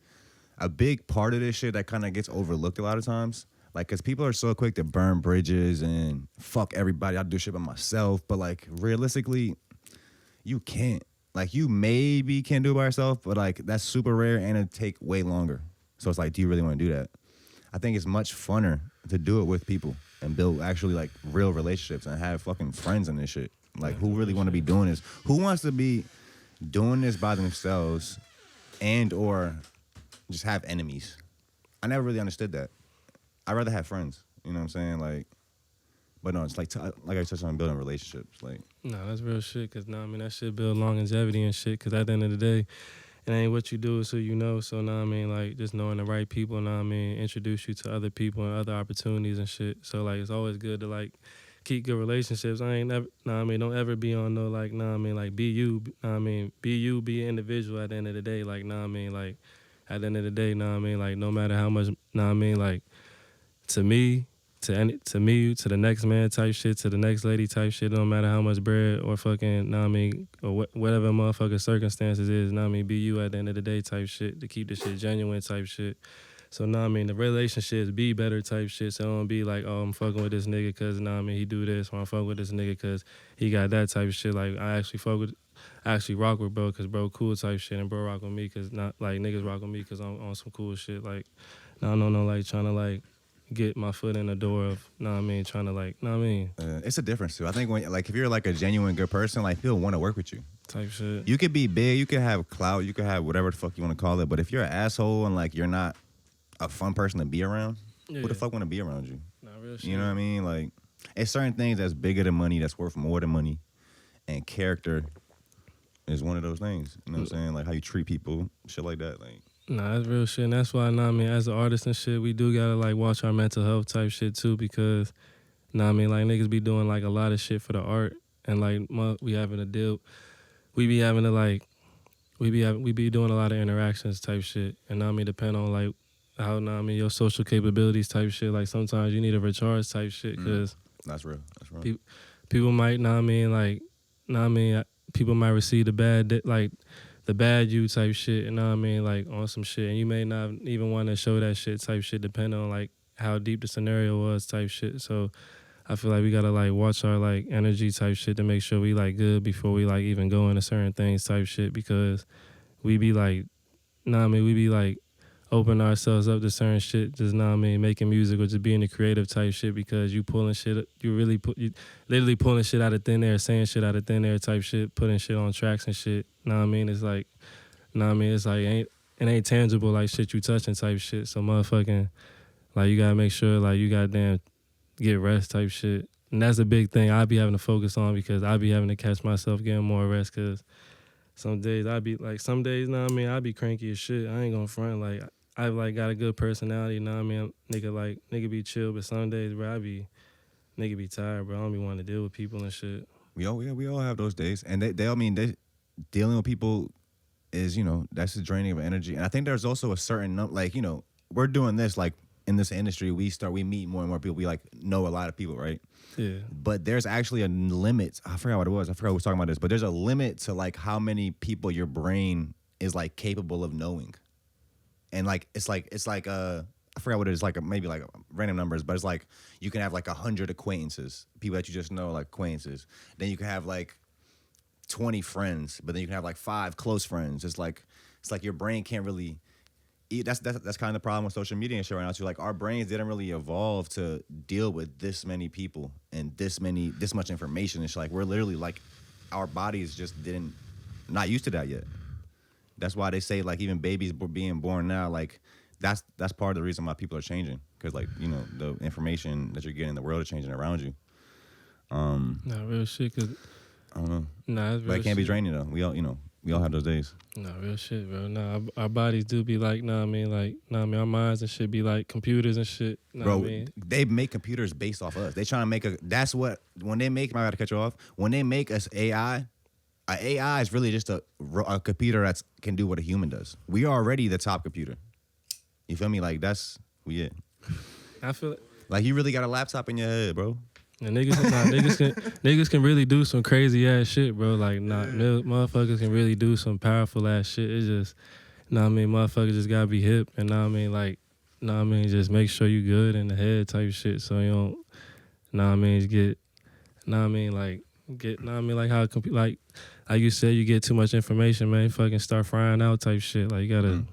a big part of this shit that kind of gets overlooked a lot of times. Like, because people are so quick to burn bridges and fuck everybody. I do shit by myself. But, like, realistically, you can't. Like, you maybe can do it by yourself, but like that's super rare and it'd take way longer. So it's like, do you really want to do that? I think it's much funner to do it with people and build actually like real relationships and have fucking friends and this shit. Like, who really want to be doing this? Who wants to be doing this by themselves and or just have enemies? I never really understood that. I'd rather have friends. You know what I'm saying? Like, but no, it's like I touched on building relationships. Like, No, that's real shit. Cause I mean, that shit build longevity and shit. Cause at the end of the day, it ain't what you do, it's who you know. So I mean, like just knowing the right people, I mean, introduce you to other people and other opportunities and shit. So like, it's always good to like keep good relationships. I ain't never, I mean, don't ever be on no like, I mean, like be you. I mean, be you, be an individual. At the end of the day, like, I mean, like at the end of the day, I mean, like no matter how much, I mean, like to me. To me, to the next man type shit, to the next lady type shit, don't matter how much bread or fucking, know what I mean, or whatever motherfucking circumstances is, know what I mean, be you at the end of the day type shit, to keep the shit genuine type shit. So, know what I mean, the relationships be better type shit, so don't be like, oh, I'm fucking with this nigga because, know what I mean, he do this, or I'm fucking with this nigga because he got that type of shit. Like, I actually rock with bro because bro cool type shit, and bro rock with me because, not, like, niggas rock with me because I'm on some cool shit. Like, I don't know, like, trying to, like, get my foot in the door of, know what I mean, trying to like, know what I mean? it's a difference too. I think when like if you're like a genuine good person, like people want to work with you. Type shit. You could be big, you could have clout, you could have whatever the fuck you want to call it. But if you're an asshole and like you're not a fun person to be around, who the fuck want to be around you? Not real shit. You know what I mean? Like, it's certain things that's bigger than money, that's worth more than money, and character is one of those things. You know what I'm saying? Like how you treat people, shit like that. Like. Nah, that's real shit. And that's why, know what I mean, as an artist and shit, we do gotta like watch our mental health type shit too, because, know what I mean, like niggas be doing like a lot of shit for the art, and like we having to deal, we be having to like, we be doing a lot of interactions type shit, and know what I mean, depend on like how, know what I mean, your social capabilities type shit. Like sometimes you need a recharge type shit, because that's real. That's real. People might, know what I mean, like, know what I mean, people might receive the bad you type shit, you know what I mean, like on some shit, and you may not even want to show that shit type shit, depending on like how deep the scenario was type shit. So I feel like we gotta like watch our like energy type shit to make sure we like good before we like even go into certain things type shit, because we be like, know what I mean, we be like opening ourselves up to certain shit, just, know what I mean, making music or just being the creative type shit, because you pulling shit, you literally pulling shit out of thin air, saying shit out of thin air type shit, putting shit on tracks and shit, know what I mean? It's like, know what I mean, it's like, it ain't tangible like shit you touching type shit, so motherfucking, like you gotta make sure like you goddamn get rest type shit. And that's a big thing I be having to focus on, because I be having to catch myself getting more rest, because some days I be like, know what I mean, I be cranky as shit, I ain't gonna front, like, I've like got a good personality, know what I mean? Nigga be chill, but some days, bro, nigga be tired, bro. I don't be wanting to deal with people and shit. We all have those days, and they dealing with people is, you know, that's the draining of energy. And I think there's also a certain like, you know, we're doing this like in this industry, we meet more and more people. We like know a lot of people, right? Yeah. But there's actually a limit. I forgot what it was. I forgot who was talking about this, but there's a limit to like how many people your brain is like capable of knowing. And like it's like I forgot what it is, like maybe like random numbers, but it's like you can have like 100 acquaintances, people that you just know, like acquaintances. Then you can have like 20 friends, but then you can have like 5 close friends. It's like your brain can't really eat. That's kind of the problem with social media and shit right now too. Like our brains didn't really evolve to deal with this many people and this much information. It's like we're literally like our bodies just not used to that yet. That's why they say like even babies being born now, like that's part of the reason why people are changing, because like, you know, the information that you're getting in the world is changing around you. Nah, real shit, cause I don't know. Nah, it's real. But it can't be draining though. We all have those days. Nah, real shit, bro. Nah, our bodies do be like, know what I mean, like, know what I mean, our minds and shit be like computers and shit. Know Bro, what I mean? they make computers based off us. They trying to make when they make, I gotta cut you off. When they make us AI, an AI is really just a computer that can do what a human does. We are already the top computer. You feel me? Like we it. I feel it. Like you really got a laptop in your head, bro. And niggas can really do some crazy ass shit, bro. Like, motherfuckers can really do some powerful ass shit. It's just, know what I mean, motherfuckers just gotta be hip, and know what I mean, like, know what I mean, just make sure you good in the head type shit, so you don't, know what I mean, know what I mean, like, get, know what I mean, like how, like you said, you get too much information, man. You fucking start frying out type shit. Like, you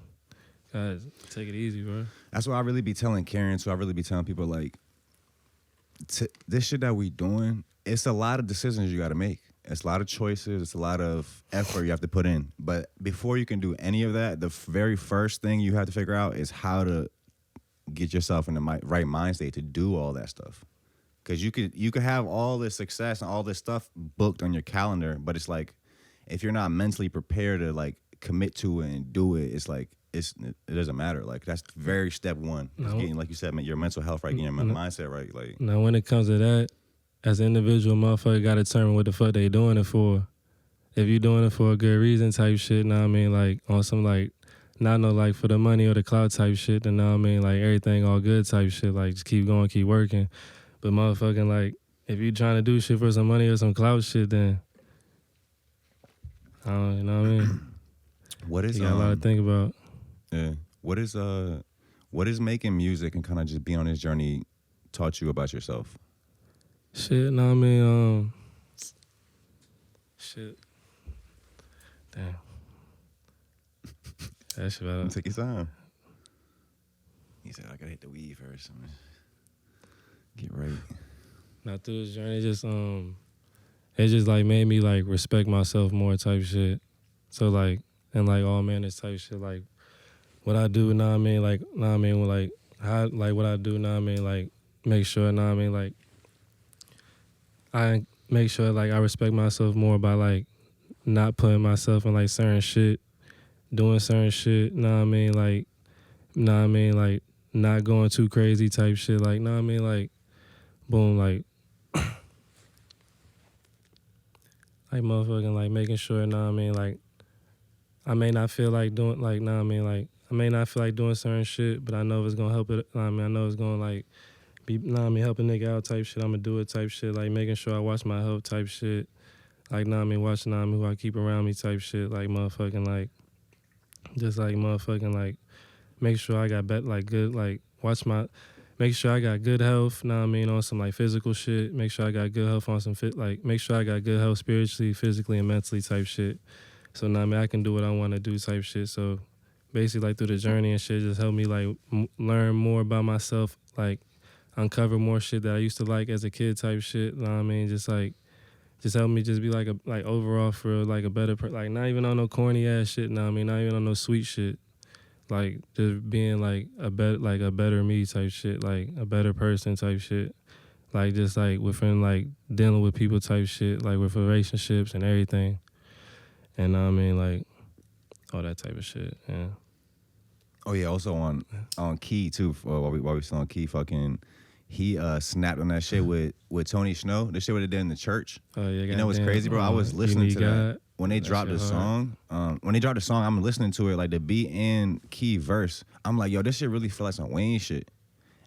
gotta take it easy, bro. That's what I really be telling Karen. So I really be telling people, like, this shit that we doing, it's a lot of decisions you got to make. It's a lot of choices. It's a lot of effort you have to put in. But before you can do any of that, the very first thing you have to figure out is how to get yourself in the right mind state to do all that stuff. Because you could have all this success and all this stuff booked on your calendar, but it's like, if you're not mentally prepared to like commit to it and do it, it's like, it doesn't matter. Like, that's very step one. It's getting, like you said, your mental health right, getting your mindset right. Like, now when it comes to that, as an individual, motherfucker got to determine what the fuck they doing it for. If you doing it for a good reason type shit, know what I mean, like on some like, not no like for the money or the clout type shit, then know what I mean, like everything all good type shit, like just keep going, keep working. But motherfucking like, if you trying to do shit for some money or some clout shit, then I don't, you know what I mean? what is you got a lot to think about. Yeah. What is making music and kind of just being on this journey taught you about yourself? Shit, know what I mean? Shit. Damn. That shit about Take your time. He said, I gotta hit the weed first. Get right. Now through this journey, it just like made me like respect myself more type shit. So like, and like all manners type shit, like what I do, know what I mean, like, know what I mean, like how, like what I do, know what I mean, like make sure, know what I mean, like I make sure like I respect myself more by like not putting myself in like certain shit, doing certain shit, know what I mean, like, know what I mean, like not going too crazy type shit, like, know what I mean, like boom, like like motherfucking like making sure, know what I mean, like I may not feel like doing, like, know what I mean, like I may not feel like doing certain shit, but I know if it's gonna help it, know what I mean, I know it's gonna like be, know what I mean, help a nigga out type shit, I'm gonna do it type shit, like making sure I watch my health type shit, like, know what I mean, watching, know what I mean, who I keep around me type shit, like motherfucking like, just like motherfucking like, make sure I got like good, like make sure I got good health, know what I mean, on some like physical shit, make sure I got good health on some like make sure I got good health spiritually, physically, and mentally type shit. So know what I mean, I can do what I want to do type shit. So basically like through the journey and shit just helped me like learn more about myself, like uncover more shit that I used to like as a kid type shit, know what I mean, just help me just be like like overall for like a better like not even on no corny ass shit, know what I mean, not even on no sweet shit. Like just being like a better me type shit, like a better person type shit, like just like within like dealing with people type shit, like with relationships and everything, and I mean like all that type of shit. Yeah. Oh yeah. Also on Key too. While we still on Key, fucking, he snapped on that shit with Tony Snow. The shit what they did in the church. Oh yeah. You know what's crazy, bro? I was listening to that. When they dropped the song, I'm listening to it, like the beat and key verse. I'm like, yo, this shit really feel like some Wayne shit.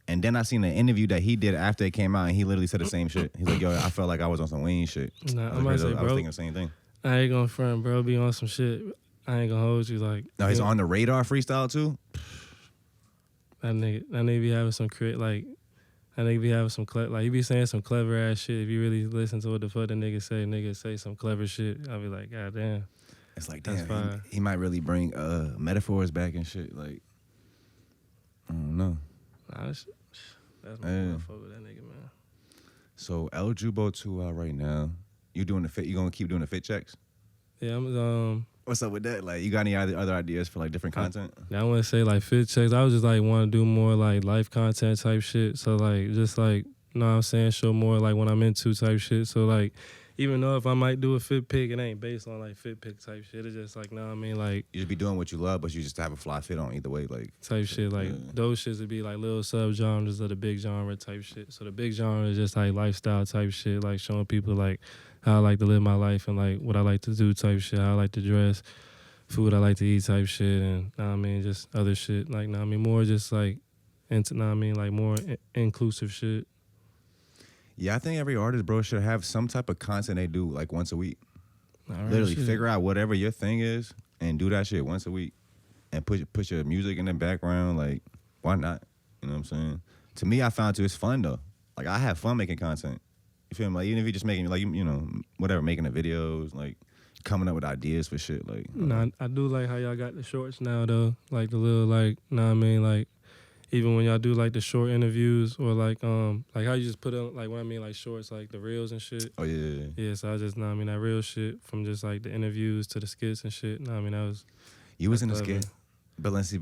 And then I seen an interview that he did after it came out, and he literally said the same shit. He's like, yo, I felt like I was on some Wayne shit. Nah, I was thinking the same thing. I ain't gonna front, bro. Be on some shit. I ain't gonna hold you, like. No, he's on the Radar freestyle too. That nigga be having some like. That nigga be having some like he be saying some clever ass shit. If you really listen to what the fuck the nigga say some clever shit, I'll be like, God damn. It's like, damn, he might really bring metaphors back and shit. Like, I don't know. Nah, that's my motherfucker with that nigga, man. So El Jubo 2 right now. You doing the fit? You gonna keep doing the fit checks? Yeah, I'm What's up with that? Like, you got any other ideas for like different content? I want to say like fit checks. I was just like want to do more like life content type shit. So like just like, you know what I'm saying, show more like what I'm into type shit. So like, even though if I might do a fit pick, it ain't based on like fit pick type shit. It's just like, know what I mean, like You just be doing what you love, but you just have a fly fit on either way, like type shit. Like those shits would be like little sub genres of the big genre type shit. So the big genre is just like lifestyle type shit, like showing people like how I like to live my life and like what I like to do type shit, how I like to dress, food I like to eat type shit, and know what I mean, just other shit. Like, know what I mean, more just like into, know what I mean, like more inclusive shit. Yeah, I think every artist, bro, should have some type of content they do like once a week. Literally figure out whatever your thing is and do that shit once a week, and put your music in the background. Like, why not? You know what I'm saying? To me, I found it's fun though. Like, I have fun making content. You feel me? Like even if you're just making like you know whatever, making the videos, like coming up with ideas for shit. Like Nah, I do like how y'all got the shorts now though. Like the little like, know what I mean, like even when y'all do like the short interviews or like how you just put on like what I mean like shorts like the reels and shit. oh yeah. Yeah, so I just know what I mean that real shit from just like the interviews to the skits and shit. Know what I mean that was You was in the clever. skit. Balenci.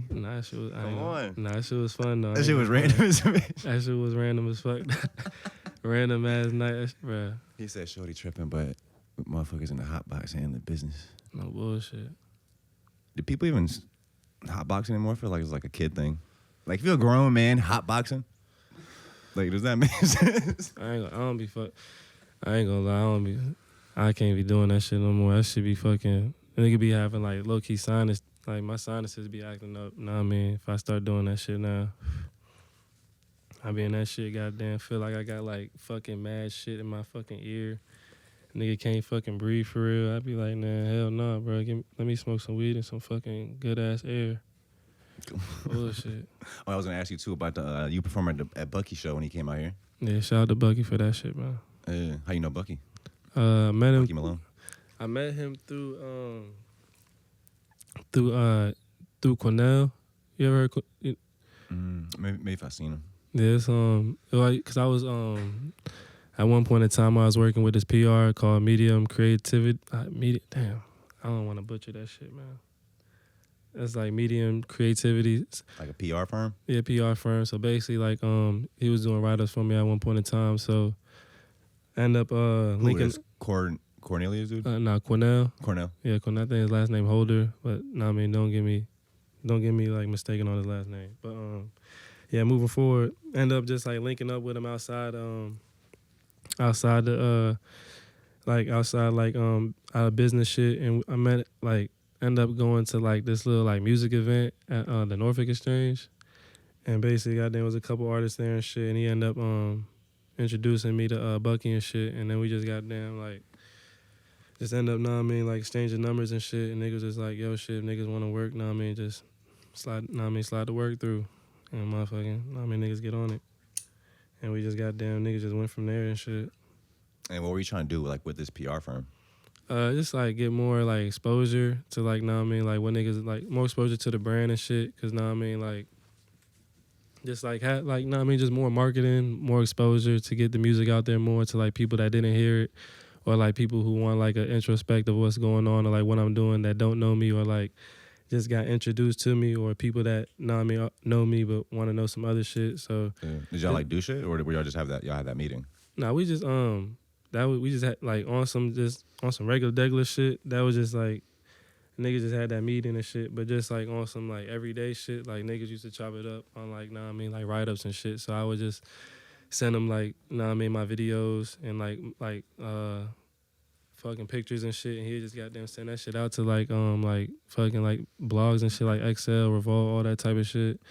Nah, that shit was Come on. Nah, that shit was fun though. That shit was random as a bitch. That shit was random as fuck. Random ass night, bruh. He said shorty tripping, but motherfuckers in the hot box and the business. No bullshit. Do people even hot boxing anymore? I feel like it's like a kid thing. Like if you're a grown man hot boxing, like does that make sense? I ain't gonna lie, I can't be doing that shit no more. That shit be fucking, nigga be having like low key sinus, like my sinuses be acting up. Know what I mean? If I start doing that shit now, I be in that shit, goddamn, feel like I got like fucking mad shit in my fucking ear. Nigga can't fucking breathe for real. I be like, nah, hell no, bro. Let me smoke some weed and some fucking good ass air. Bullshit. Oh, I was gonna ask you too about the you performed at Bucky show when he came out here. Yeah, shout out to Bucky for that shit, man. How you know Bucky? Met him. Bucky Malone. I met him through Cornell. You ever heard? Maybe if I seen him. Yeah, it's cause I was at one point in time I was working with this PR called Medium Creativity. Damn, I don't want to butcher that shit, man. That's like Medium Creativity. Like a PR firm? Yeah, PR firm. So basically, like he was doing write-ups for me at one point in time. So I end up linking. Cornelius dude? Nah, Cornell. Cornell. Yeah, Cornell. I think his last name Holder, but nah, I mean, don't get me like mistaken on his last name. But yeah, moving forward, end up just like linking up with him outside out of business shit, and I met like end up going to like this little like music event at the Norfolk Exchange, and basically goddamn was a couple artists there and shit, and he ended up introducing me to Bucky and shit, and then we just goddamn like just end up, know what I mean, like exchanging numbers and shit, and niggas just like, yo shit, if niggas want to work, know what I mean, just slide the work through, and motherfucking, know what I mean, niggas get on it, and we just goddamn niggas just went from there and shit. And what were you trying to do like with this PR firm? Just like get more like exposure to like, know what I mean, like what niggas like more exposure to the brand and shit, cause know what I mean, like just like have like, know what I mean, just more marketing, more exposure to get the music out there more to like people that didn't hear it, or like people who want like an introspective of what's going on or like what I'm doing that don't know me or like just got introduced to me, or people that know what I mean know me but want to know some other shit. So Yeah. Did y'all like do shit, or did y'all just have that? Y'all had that meeting? Nah, we just we just had like on some regular shit. That was just like niggas just had that meeting and shit, but just like on some like everyday shit, like niggas used to chop it up on like, know what I mean, like write-ups and shit. So I would just send them like, know what I mean, my videos and like fucking pictures and shit, and he just goddamn send that shit out to like fucking like blogs and shit like Excel, Revolt, all that type of shit,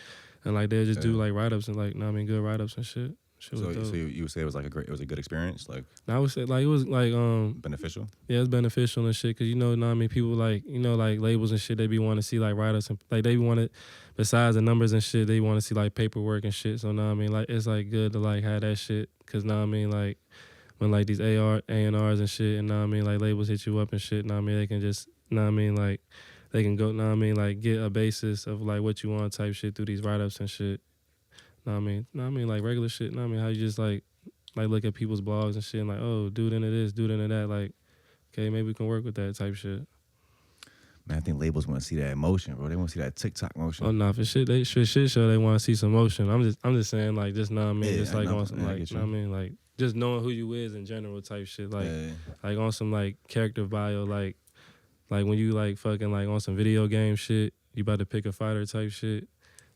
and like they'll just do like write-ups and like, know what I mean, good write-ups and shit. So you would say it was like it was a good experience, like I would say like it was like beneficial. Yeah, it's beneficial and shit, cause you know what I mean, people like, you know, like labels and shit, they be want to see like write-ups and like they want to, besides the numbers and shit, they want to see like paperwork and shit. So know what I mean, like it's like good to like have that shit, cause know what I mean, like when like these A&Rs and shit, and know what I mean, like labels hit you up and shit, know what I mean, they can just, know what I mean, like they can go, know what I mean, like get a basis of like what you want type shit through these write-ups and shit. Know what I mean, like regular shit. Know what I mean, how you just like look at people's blogs and shit and like, oh, dude into this, dude into that. Like, okay, maybe we can work with that type shit. Man, I think labels want to see that emotion, bro. They want to see that TikTok motion. Oh nah, for shit show they want to see some motion. I'm just saying like, just know what I mean, just like on some like, know what I mean, like just knowing who you is in general type shit. Like, like on some like character bio, like when you like fucking like on some video game shit, you about to pick a fighter type shit.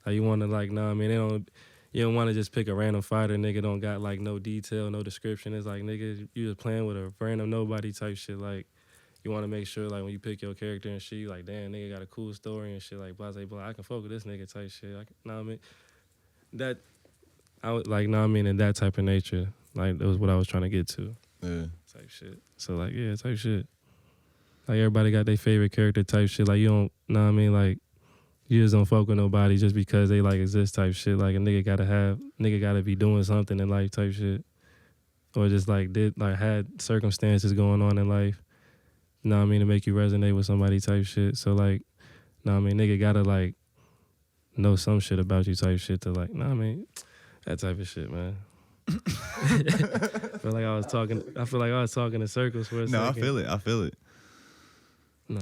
Like you want to like, know what I mean, you don't want to just pick a random fighter, nigga don't got like no detail, no description. It's like, nigga, you just playing with a random nobody type shit. Like, you want to make sure like when you pick your character and shit, you like, damn, nigga got a cool story and shit, like blah, blah, I can fuck with this nigga type shit. Like, know what I mean? That, I would like, know what I mean, in that type of nature, like that was what I was trying to get to. Yeah. Type shit. So like, yeah, type shit. Like everybody got their favorite character type shit. Like you don't, know what I mean, like, you just don't fuck with nobody just because they like exist type shit. Like a nigga gotta be doing something in life type shit. or just like did like had circumstances going on in life. Know what I mean, to make you resonate with somebody type shit. So like, know what I mean, nigga gotta like know some shit about you type shit to like, know what I mean, that type of shit, man. I feel like I was talking in circles for a second. No, I feel it. No.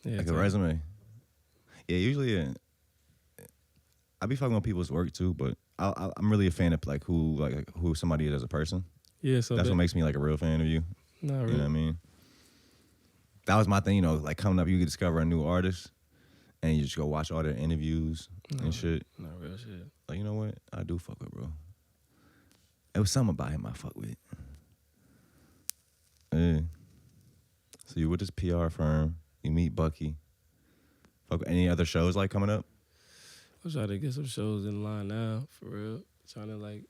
Yeah, Like a resume. Yeah, usually I be fucking with people's work too, but I'm really a fan of like who somebody is as a person. Yeah, so that's what makes me like a real fan of you. Not really. You know what I mean? That was my thing, you know, like coming up, you could discover a new artist, and you just go watch all their interviews and shit. Not real shit. Like, you know what? I do fuck with, bro. It was something about him I fuck with. Yeah. So you with this PR firm, you meet Bucky. Fuck, any other shows like coming up? I'm trying to get some shows in line now, for real. Trying to like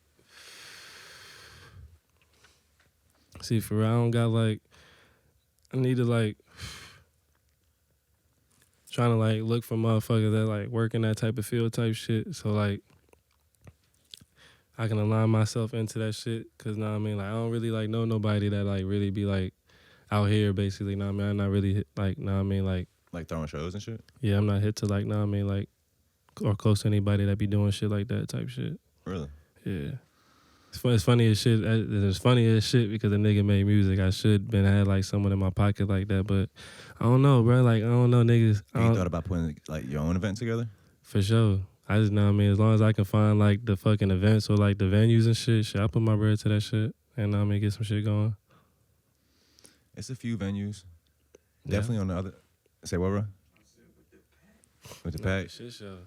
see, for real, I don't got like, I need to like trying to like look for motherfuckers that like work in that type of field type shit. So like I can align myself into that shit. Cause know what I mean, like I don't really like know nobody that like really be like out here basically, know what I mean? I'm not really hit, like, know what I mean, like throwing shows and shit? Yeah, I'm not hit to like, know what I mean, like or close to anybody that be doing shit like that type shit. Really? Yeah. It's funny as shit. It's funny as shit because a nigga made music. I should been had like someone in my pocket like that, but I don't know, bro. Like I don't know, niggas. You thought about putting like your own event together? For sure. I just know what I mean. As long as I can find like the fucking events or like the venues and shit, I put my bread to that shit and I mean get some shit going. It's a few venues. Yeah. Definitely on the other. Say what, bro? With the pack. Shit show.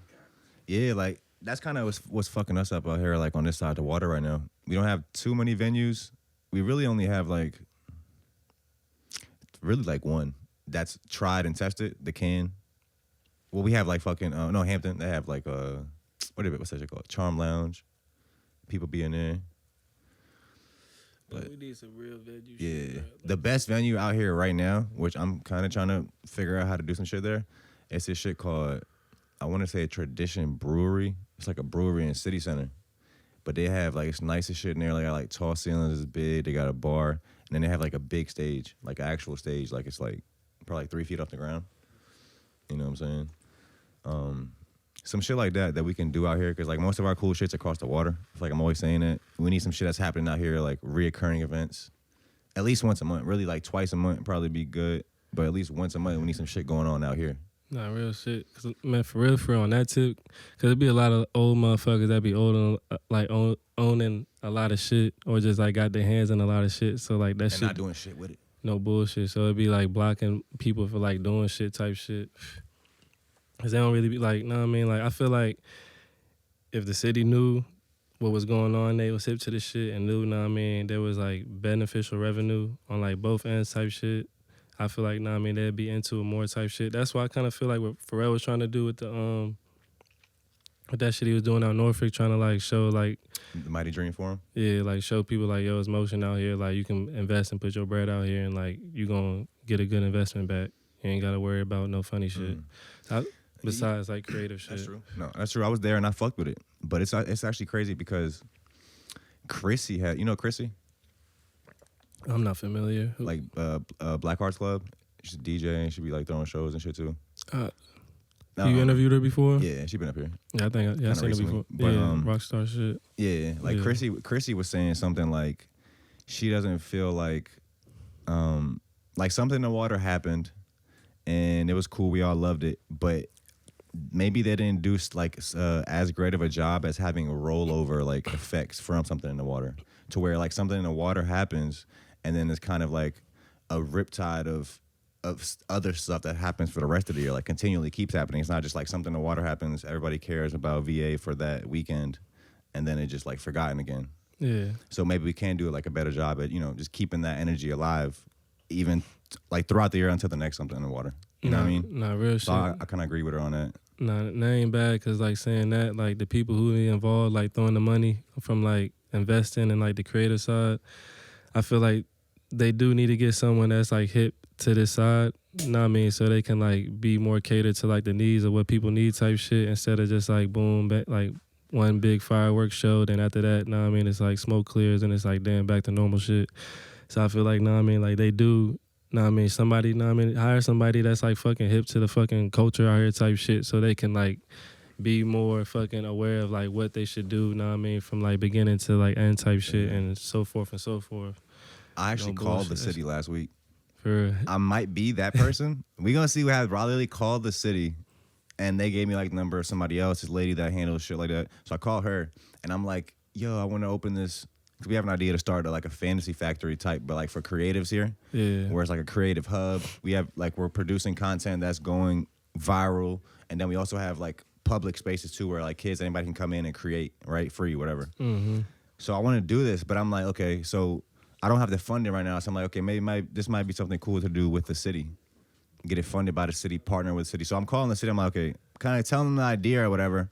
Yeah, like that's kind of what's fucking us up out here, like on this side of the water right now. We don't have too many venues. We really only have like one that's tried and tested. The Can. Well, we have like fucking Hampton. They have like what's that shit called? Charm Lounge. People be in there. But we need some real venues. Yeah, the best venue out here right now, which I'm kind of trying to figure out how to do some shit there. It's this shit called, I want to say, a Tradition Brewery. It's like a brewery in City Center, but they have like it's nice as shit in there. Like, got like tall ceilings, is big. They got a bar, and then they have like a big stage, like an actual stage. Like it's like probably like 3 feet off the ground. You know what I'm saying? Some shit like that we can do out here, because like most of our cool shit's across the water. Like I'm always saying that we need some shit that's happening out here, like reoccurring events, at least once a month. Really, like twice a month would probably be good, but at least once a month we need some shit going on out here. Nah, real shit. Cause man, for real on that tip, cause it be a lot of old motherfuckers that be owning a lot of shit, or just like got their hands in a lot of shit. So like that and shit, not doing shit with it. No bullshit. So it be like blocking people for like doing shit type shit. Cause they don't really be like, know what I mean? Like I feel like if the city knew what was going on, they was hip to this shit and knew, know what I mean, there was like beneficial revenue on like both ends type shit. I feel like, know what I mean, they'd be into it more type shit. That's why I kind of feel like what Pharrell was trying to do with the with that shit he was doing out in Norfolk, trying to like show like the Mighty Dream Forum. Yeah, like show people like, yo, it's motion out here. Like you can invest and put your bread out here, and like you gonna get a good investment back. You ain't gotta worry about no funny shit. Besides like creative shit. That's true. No, that's true. I was there and I fucked with it. But it's actually crazy because Chrissy had, you know Chrissy? I'm not familiar. Like Black Arts Club. She's a DJ and she be like throwing shows and shit too. You interviewed her before? Yeah, she been up here. Yeah, I think I seen her before. But, yeah, rockstar shit. Yeah, like yeah. Chrissy was saying something like she doesn't feel like something in the water happened and it was cool, we all loved it, but maybe they didn't do like as great of a job as having rollover like effects from something in the water, to where like something in the water happens and then it's kind of like a riptide of other stuff that happens for the rest of the year, like continually keeps happening. It's not just like something in the water happens, everybody cares about VA for that weekend, and then it just like forgotten again. Yeah. So maybe we can do like a better job at, you know, just keeping that energy alive, even like throughout the year until the next something in the water. You know what I mean? Nah, real shit. So I kind of agree with her on that. Nah, that ain't bad, because like saying that, like the people who be involved, like throwing the money from like investing and like the creative side, I feel like they do need to get someone that's like hip to this side, you know what I mean, so they can like be more catered to like the needs of what people need type shit, instead of just like boom, like one big fireworks show. Then after that, know what I mean, it's like smoke clears and it's like damn back to normal shit. So I feel like, know what I mean, like they do, know what I mean, somebody, know what I mean, hire somebody that's like fucking hip to the fucking culture out here type shit, so they can like be more fucking aware of like what they should do, know what I mean, from like beginning to like end type shit and so forth and so forth. I actually No called the bullshit. city last week. For I might be that person. We gonna see what happens. I literally called the city, and they gave me like the number of somebody else, this lady that handles shit like that. So I called her, and I'm like, "Yo, I want to open this. Cause we have an idea to start like a fantasy factory type, but like for creatives here, yeah, where it's like a creative hub. We have like we're producing content that's going viral, and then we also have like public spaces too, where like kids, anybody can come in and create, right, free, whatever. mm-hmm. So I want to do this, but I'm like, okay, so I don't have the funding right now. So I'm like, okay, maybe this might be something cool to do with the city. Get it funded by the city, partner with the city. So I'm calling the city. I'm like, okay, kind of telling them the idea or whatever.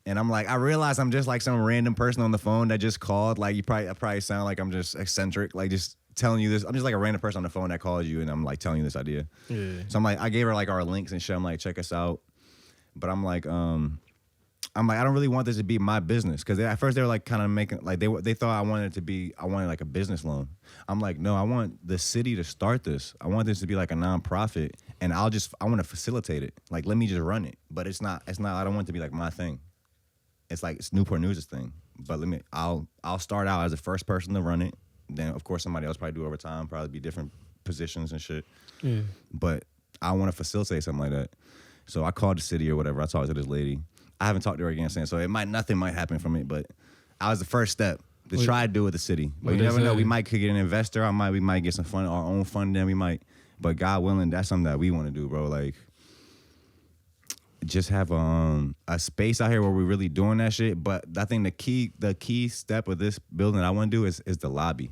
And I'm like, I realize I'm just like some random person on the phone that just called. Like I probably sound like I'm just eccentric, like just telling you this. I'm just like a random person on the phone that called you, and I'm like telling you this idea. Yeah. So I'm like, I gave her like our links and shit. I'm like, check us out. But I'm like, I don't really want this to be my business, because at first they were like kind of making like they thought I wanted like a business loan. I'm like, no, I want the city to start this. I want this to be like a nonprofit, and I want to facilitate it. Like, let me just run it. But it's not. I don't want it to be like my thing. It's like it's Newport News' thing. But I'll start out as the first person to run it. Then of course somebody else probably do over time. Probably be different positions and shit. Yeah. But I want to facilitate something like that. So I called the city or whatever. I talked to this lady. I haven't talked to her again since. So nothing might happen from it. But I was the first step to try to do it with the city. But you never know. We might could get an investor. We might get some fund, our own funding. We might. But God willing, that's something that we want to do, bro. Like, just have a space out here where we're really doing that shit. But I think the key step of this building that I want to do is the lobby.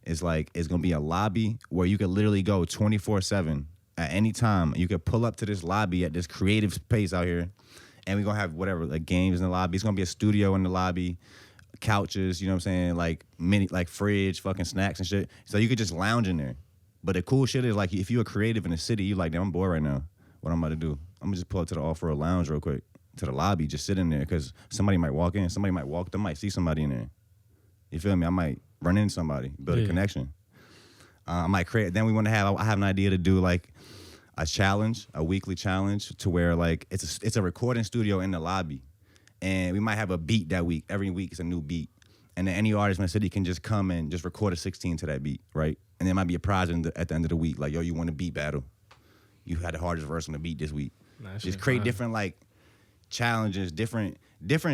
It's like it's gonna be a lobby where you could literally go 24/7 at any time. You could pull up to this lobby at this creative space out here, and we're gonna have whatever, like games in the lobby. It's gonna be a studio in the lobby, couches, you know what I'm saying, like like fridge, fucking snacks and shit. So you could just lounge in there. But the cool shit is like if you're a creative in the city, you like, damn, I'm bored right now. What I'm about to do? I'm gonna just pull up to the off-road lounge real quick, to the lobby, just sit in there, because somebody might walk in, somebody might walk, they might see somebody in there. You feel me? I might run into somebody, build a connection. I might create. Then I have an idea to do like a challenge, a weekly challenge, to where like it's a recording studio in the lobby, and we might have a beat that week. Every week is a new beat, and then any artist in the city can just come and just record a 16 to that beat, right? And there might be a prize at the end of the week, like, yo, you won a beat battle. You had the hardest verse on the beat this week. Just create different like challenges, different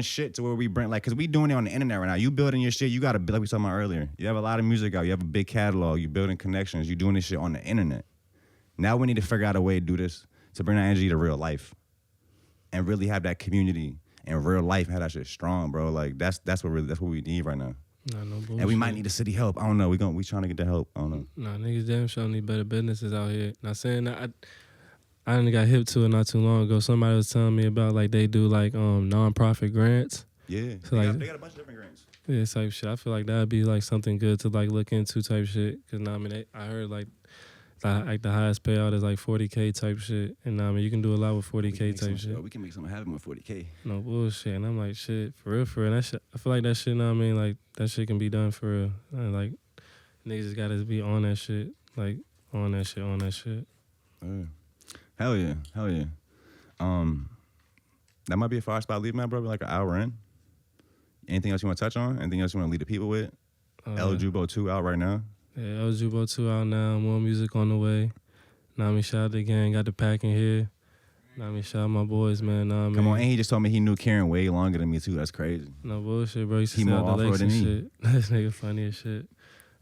shit to where we bring, like, because we doing it on the internet right now. You building your shit, you got to, like we were talking about earlier, you have a lot of music out, you have a big catalog, you building connections, you doing this shit on the internet. Now we need to figure out a way to do this, to bring that energy to real life and really have that community in real life and have that shit strong, bro. Like that's what we need right now. Nah, no bullshit. And we might need the city help. I don't know. We trying to get the help. I don't know. Nah, niggas damn sure need better businesses out here. Not saying that I done got hip to it not too long ago. Somebody was telling me about like they do like nonprofit grants. Yeah. So they like got a bunch of different grants. Yeah, type shit. I feel like that'd be like something good to like look into type shit. Cause I mean I heard like the highest payout is like 40K type shit, and I mean you can do a lot with 40K type shit. We can make something happen with 40K. No bullshit, and I'm like shit for real. That shit, I feel like that shit. Know what I mean, like that shit can be done for real. And, like niggas just gotta be on that shit, like on that shit. Hell yeah. That might be a far spot to leave, man, bro. Like an hour in. Anything else you want to touch on? Anything else you want to lead the people with? Jubo 2 out right now. Yeah, Jubo 2 out now. More music on the way. Know what I mean, shout out the gang. Got the pack in here. Know what I mean, shout out my boys, man. Know what I mean? Come on, and he just told me he knew Karen way longer than me too. That's crazy. No bullshit, bro. He more off-road than me. Shit. This nigga funny as shit.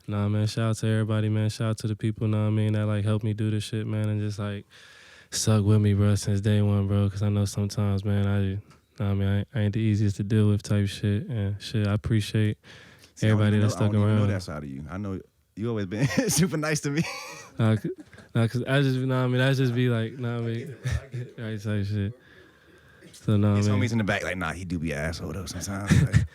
Nah, man, shout out to everybody, man. Shout out to the people, know what I mean, that like helped me do this shit, man, and just like stuck with me, bro, since day one, bro. Because I know sometimes, man, I ain't the easiest to deal with type shit. And shit, I appreciate everybody that stuck around. I know that side of you. I know you always been super nice to me. Cause I just, know what I mean, I just be like, know what I mean, right type shit. So, know what I mean. His homies in the back like, nah, he do be an asshole though sometimes. Like,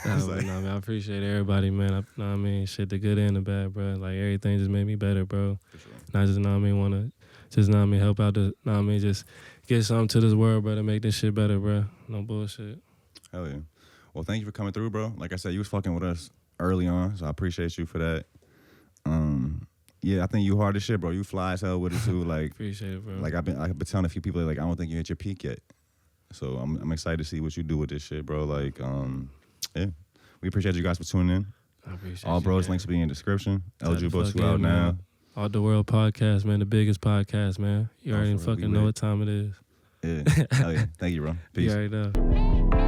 nah, man, I appreciate everybody, man. Know what I mean, shit, the good and the bad, bro. Like everything just made me better, bro. For sure. And I just, know what I mean, wanna just, know what I mean, help out the, know what I mean, just get something to this world, bro, to make this shit better, bro. No bullshit. Hell yeah. Well, thank you for coming through, bro. Like I said, you was fucking with us early on, so I appreciate you for that. Yeah, I think you hard as shit, bro. You fly as hell with it too. Like, Appreciate it, bro. like I've been telling a few people, like, I don't think you hit your peak yet. So I'm excited to see what you do with this shit, bro. Like, yeah. We appreciate you guys for tuning in. I appreciate All you, bros man. links will be in the description. El Tell the Jubo fuck 2 out in, now. man. All the World Podcast, man. The biggest podcast, man. You Oh, already for real, we fucking know lit. what time it is. Yeah. Hell yeah. Thank you, bro. Peace. You already know.